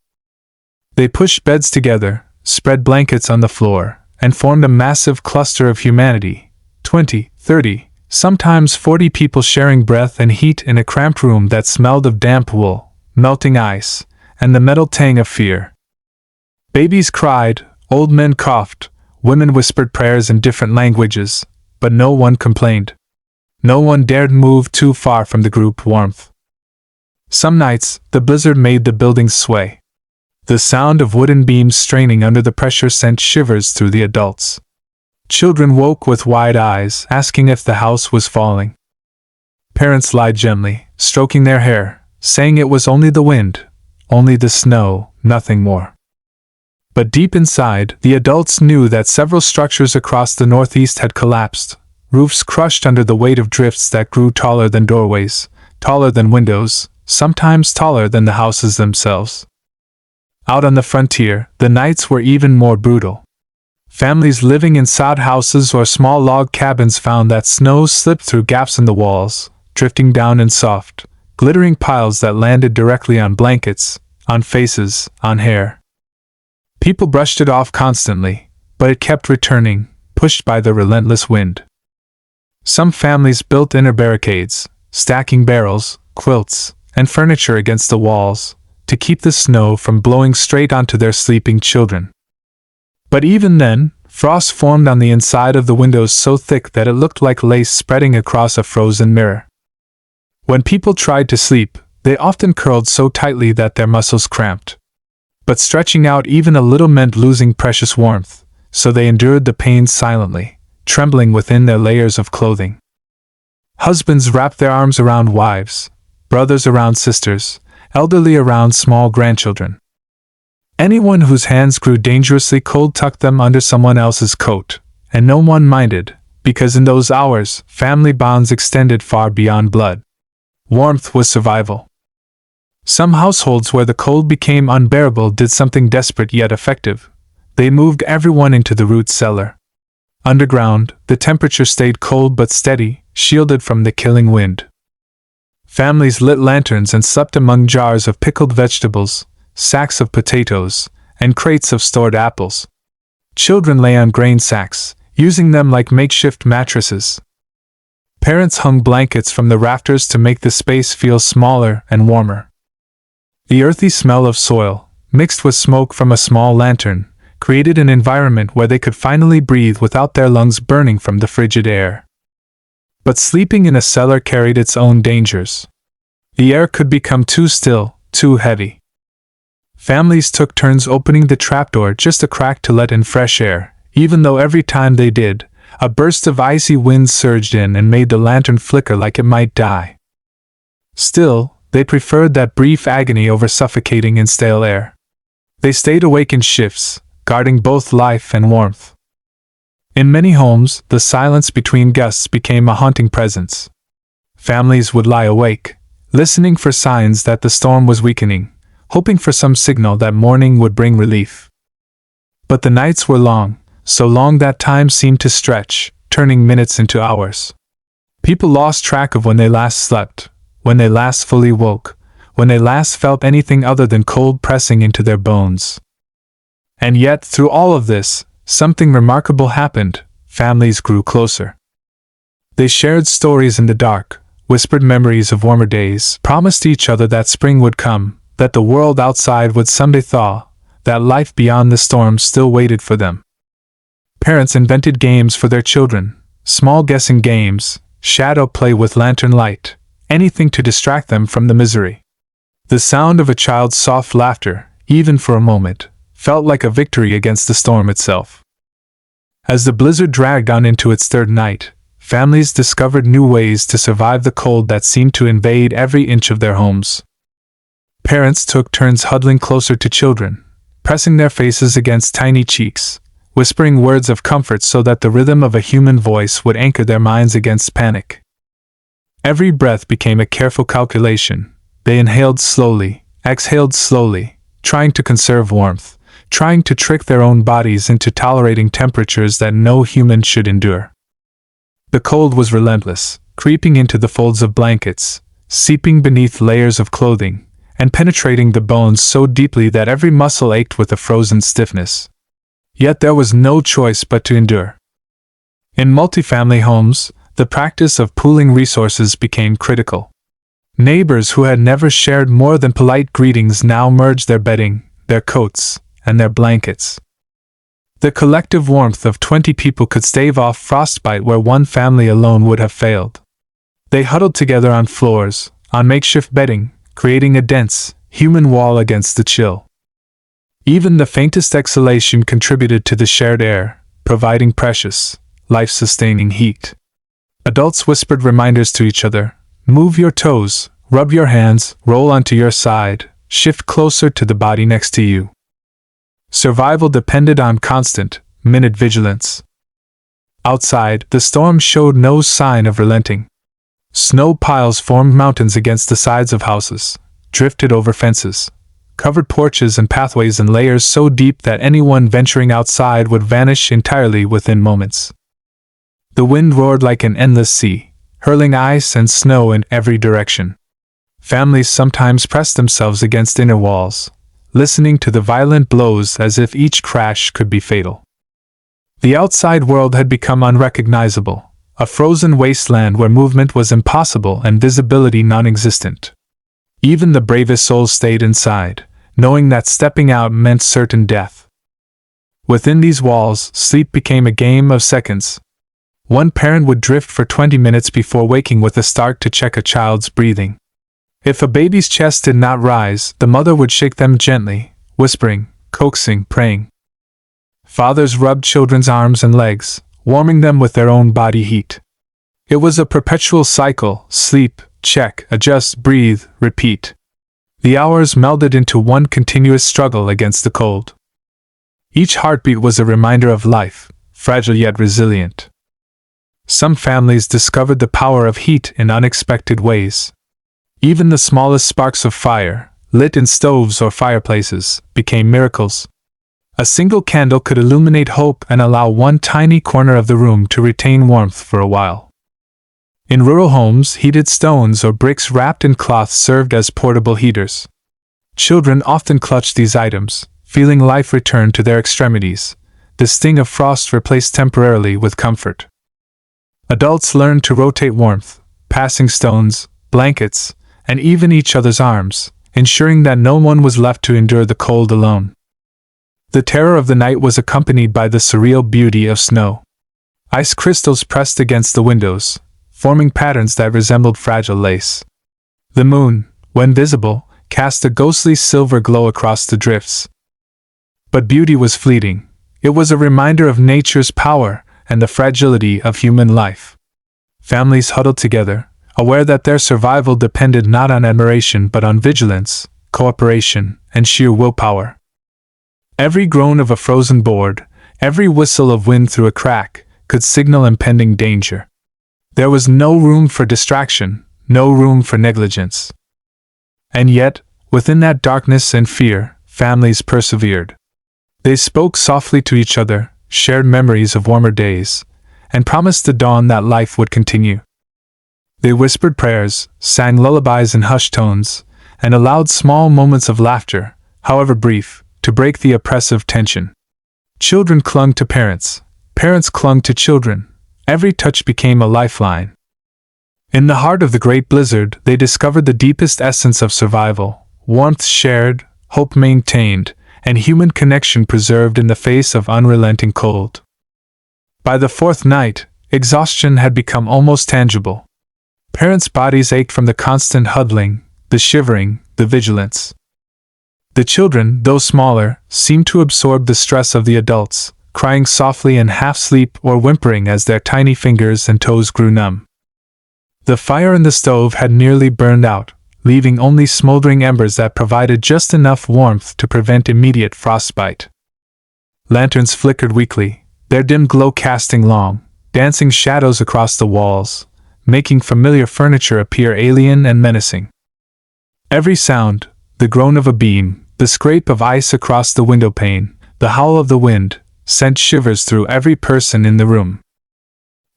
They pushed beds together, spread blankets on the floor, and formed a massive cluster of humanity, 20, 30, sometimes 40 people sharing breath and heat in a cramped room that smelled of damp wool, melting ice, and the metal tang of fear. Babies cried, old men coughed, women whispered prayers in different languages, but no one complained. No one dared move too far from the group warmth. Some nights, the blizzard made the buildings sway. The sound of wooden beams straining under the pressure sent shivers through the adults. Children woke with wide eyes, asking if the house was falling. Parents lied gently, stroking their hair, saying it was only the wind, only the snow, nothing more. But deep inside, the adults knew that several structures across the Northeast had collapsed, roofs crushed under the weight of drifts that grew taller than doorways, taller than windows, sometimes taller than the houses themselves. Out on the frontier, the nights were even more brutal. Families living in sod houses or small log cabins found that snow slipped through gaps in the walls, drifting down in soft, glittering piles that landed directly on blankets, on faces, on hair. People brushed it off constantly, but it kept returning, pushed by the relentless wind. Some families built inner barricades, stacking barrels, quilts, and furniture against the walls, to keep the snow from blowing straight onto their sleeping children. But even then, frost formed on the inside of the windows so thick that it looked like lace spreading across a frozen mirror. When people tried to sleep, they often curled so tightly that their muscles cramped. But stretching out even a little meant losing precious warmth, so they endured the pain silently, trembling within their layers of clothing. Husbands wrapped their arms around wives, brothers around sisters, elderly around small grandchildren. Anyone whose hands grew dangerously cold tucked them under someone else's coat, and no one minded, because in those hours, family bonds extended far beyond blood. Warmth was survival. Some households where the cold became unbearable did something desperate yet effective. They moved everyone into the root cellar. Underground, the temperature stayed cold but steady, shielded from the killing wind. Families lit lanterns and slept among jars of pickled vegetables, sacks of potatoes, and crates of stored apples. Children lay on grain sacks, using them like makeshift mattresses. Parents hung blankets from the rafters to make the space feel smaller and warmer. The earthy smell of soil, mixed with smoke from a small lantern, created an environment where they could finally breathe without their lungs burning from the frigid air. But sleeping in a cellar carried its own dangers. The air could become too still, too heavy. Families took turns opening the trapdoor just a crack to let in fresh air, even though every time they did, a burst of icy wind surged in and made the lantern flicker like it might die. Still, they preferred that brief agony over suffocating in stale air. They stayed awake in shifts, guarding both life and warmth. In many homes, the silence between gusts became a haunting presence. Families would lie awake, listening for signs that the storm was weakening, hoping for some signal that morning would bring relief. But the nights were long, so long that time seemed to stretch, turning minutes into hours. People lost track of when they last slept, when they last fully woke, when they last felt anything other than cold pressing into their bones. And yet, through all of this, something remarkable happened. Families grew closer. They shared stories in the dark, whispered memories of warmer days, promised each other that spring would come, that the world outside would someday thaw, that life beyond the storm still waited for them. Parents invented games for their children, small guessing games, shadow play with lantern light, anything to distract them from the misery. The sound of a child's soft laughter, even for a moment, felt like a victory against the storm itself. As the blizzard dragged on into its third night, families discovered new ways to survive the cold that seemed to invade every inch of their homes. Parents took turns huddling closer to children, pressing their faces against tiny cheeks, whispering words of comfort so that the rhythm of a human voice would anchor their minds against panic. Every breath became a careful calculation. They inhaled slowly, exhaled slowly, trying to conserve warmth, trying to trick their own bodies into tolerating temperatures that no human should endure. The cold was relentless, creeping into the folds of blankets, seeping beneath layers of clothing, and penetrating the bones so deeply that every muscle ached with a frozen stiffness. Yet there was no choice but to endure. In multifamily homes, the practice of pooling resources became critical. Neighbors who had never shared more than polite greetings now merged their bedding, their coats, and their blankets. The collective warmth of 20 people could stave off frostbite where one family alone would have failed. They huddled together on floors, on makeshift bedding, creating a dense, human wall against the chill. Even the faintest exhalation contributed to the shared air, providing precious, life-sustaining heat. Adults whispered reminders to each other: move your toes, rub your hands, roll onto your side, shift closer to the body next to you. Survival depended on constant, minute vigilance. Outside, the storm showed no sign of relenting. Snow piles formed mountains against the sides of houses, drifted over fences, covered porches and pathways in layers so deep that anyone venturing outside would vanish entirely within moments. The wind roared like an endless sea, hurling ice and snow in every direction. Families sometimes pressed themselves against inner walls, listening to the violent blows as if each crash could be fatal. The outside world had become unrecognizable, a frozen wasteland where movement was impossible and visibility non-existent. Even the bravest souls stayed inside, knowing that stepping out meant certain death. Within these walls, sleep became a game of seconds. One parent would drift for 20 minutes before waking with a start to check a child's breathing. If a baby's chest did not rise, the mother would shake them gently, whispering, coaxing, praying. Fathers rubbed children's arms and legs, warming them with their own body heat. It was a perpetual cycle: sleep, check, adjust, breathe, repeat. The hours melded into one continuous struggle against the cold. Each heartbeat was a reminder of life, fragile yet resilient. Some families discovered the power of heat in unexpected ways. Even the smallest sparks of fire, lit in stoves or fireplaces, became miracles. A single candle could illuminate hope and allow one tiny corner of the room to retain warmth for a while. In rural homes, heated stones or bricks wrapped in cloth served as portable heaters. Children often clutched these items, feeling life return to their extremities, the sting of frost replaced temporarily with comfort. Adults learned to rotate warmth, passing stones, blankets, and even each other's arms, ensuring that no one was left to endure the cold alone. The terror of the night was accompanied by the surreal beauty of snow. Ice crystals pressed against the windows, forming patterns that resembled fragile lace. The moon, when visible, cast a ghostly silver glow across the drifts. But beauty was fleeting. It was a reminder of nature's power and the fragility of human life. Families huddled together, aware that their survival depended not on admiration but on vigilance, cooperation, and sheer willpower. Every groan of a frozen board, every whistle of wind through a crack, could signal impending danger. There was no room for distraction, no room for negligence. And yet, within that darkness and fear, families persevered. They spoke softly to each other, shared memories of warmer days, and promised the dawn that life would continue. They whispered prayers, sang lullabies in hushed tones, and allowed small moments of laughter, however brief, to break the oppressive tension. Children clung to parents, parents clung to children. Every touch became a lifeline. In the heart of the great blizzard, they discovered the deepest essence of survival: warmth shared, hope maintained, and human connection preserved in the face of unrelenting cold. By the fourth night, exhaustion had become almost tangible. Parents' bodies ached from the constant huddling, the shivering, the vigilance. The children, though smaller, seemed to absorb the stress of the adults, crying softly in half-sleep or whimpering as their tiny fingers and toes grew numb. The fire in the stove had nearly burned out, leaving only smoldering embers that provided just enough warmth to prevent immediate frostbite. Lanterns flickered weakly, their dim glow casting long, dancing shadows across the walls, making familiar furniture appear alien and menacing. Every sound, the groan of a beam, the scrape of ice across the windowpane, the howl of the wind, sent shivers through every person in the room.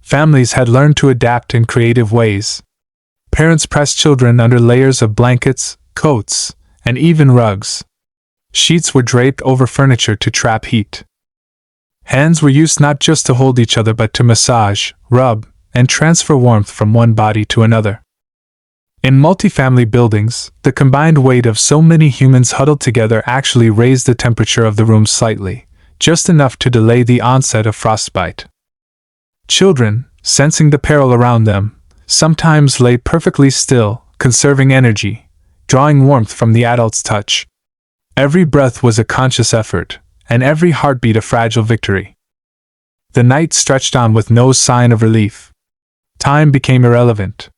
Families had learned to adapt in creative ways. Parents pressed children under layers of blankets, coats, and even rugs. Sheets were draped over furniture to trap heat. Hands were used not just to hold each other but to massage, rub, and transfer warmth from one body to another. In multifamily buildings, the combined weight of so many humans huddled together actually raised the temperature of the room slightly, just enough to delay the onset of frostbite. Children, sensing the peril around them, sometimes lay perfectly still, conserving energy, drawing warmth from the adult's touch. Every breath was a conscious effort, and every heartbeat a fragile victory. The night stretched on with no sign of relief. Time became irrelevant.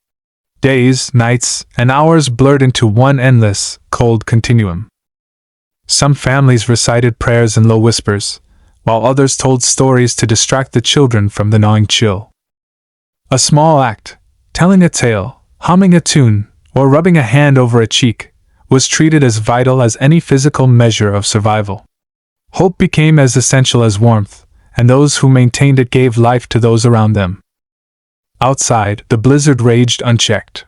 Days, nights, and hours blurred into one endless, cold continuum. Some families recited prayers in low whispers, while others told stories to distract the children from the gnawing chill. A small act, telling a tale, humming a tune, or rubbing a hand over a cheek, was treated as vital as any physical measure of survival. Hope became as essential as warmth, and those who maintained it gave life to those around them. Outside, the blizzard raged unchecked.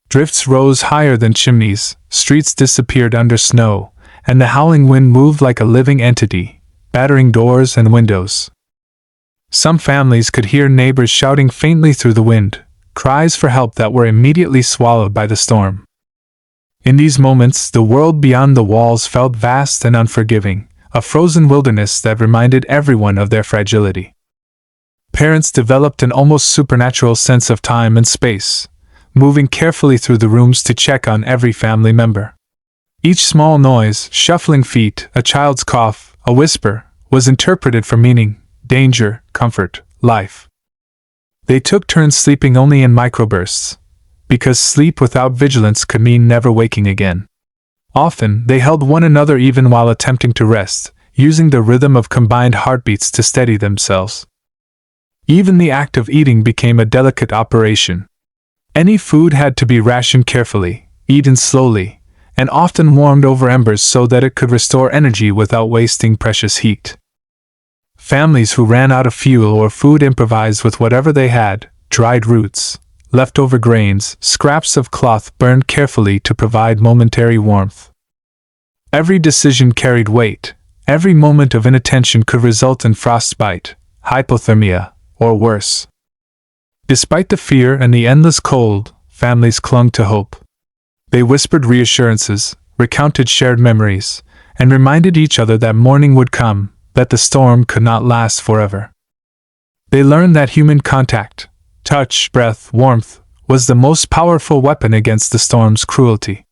Drifts rose higher than chimneys, streets disappeared under snow, and the howling wind moved like a living entity, battering doors and windows. Some families could hear neighbors shouting faintly through the wind, cries for help that were immediately swallowed by the storm. In these moments, the world beyond the walls felt vast and unforgiving, a frozen wilderness that reminded everyone of their fragility. Parents developed an almost supernatural sense of time and space, moving carefully through the rooms to check on every family member. Each small noise, shuffling feet, a child's cough, a whisper, was interpreted for meaning, danger, comfort, life. They took turns sleeping only in microbursts, because sleep without vigilance could mean never waking again. Often, they held one another even while attempting to rest, using the rhythm of combined heartbeats to steady themselves. Even the act of eating became a delicate operation. Any food had to be rationed carefully, eaten slowly, and often warmed over embers so that it could restore energy without wasting precious heat. Families who ran out of fuel or food improvised with whatever they had, dried roots, leftover grains, scraps of cloth burned carefully to provide momentary warmth. Every decision carried weight. Every moment of inattention could result in frostbite, hypothermia, or worse. Despite the fear and the endless cold, families clung to hope. They whispered reassurances, recounted shared memories, and reminded each other that morning would come, that the storm could not last forever. They learned that human contact, touch, breath, warmth, was the most powerful weapon against the storm's cruelty.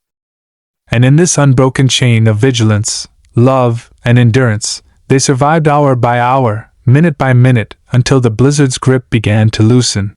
And in this unbroken chain of vigilance, love, and endurance, they survived hour by hour, minute by minute, until the blizzard's grip began to loosen.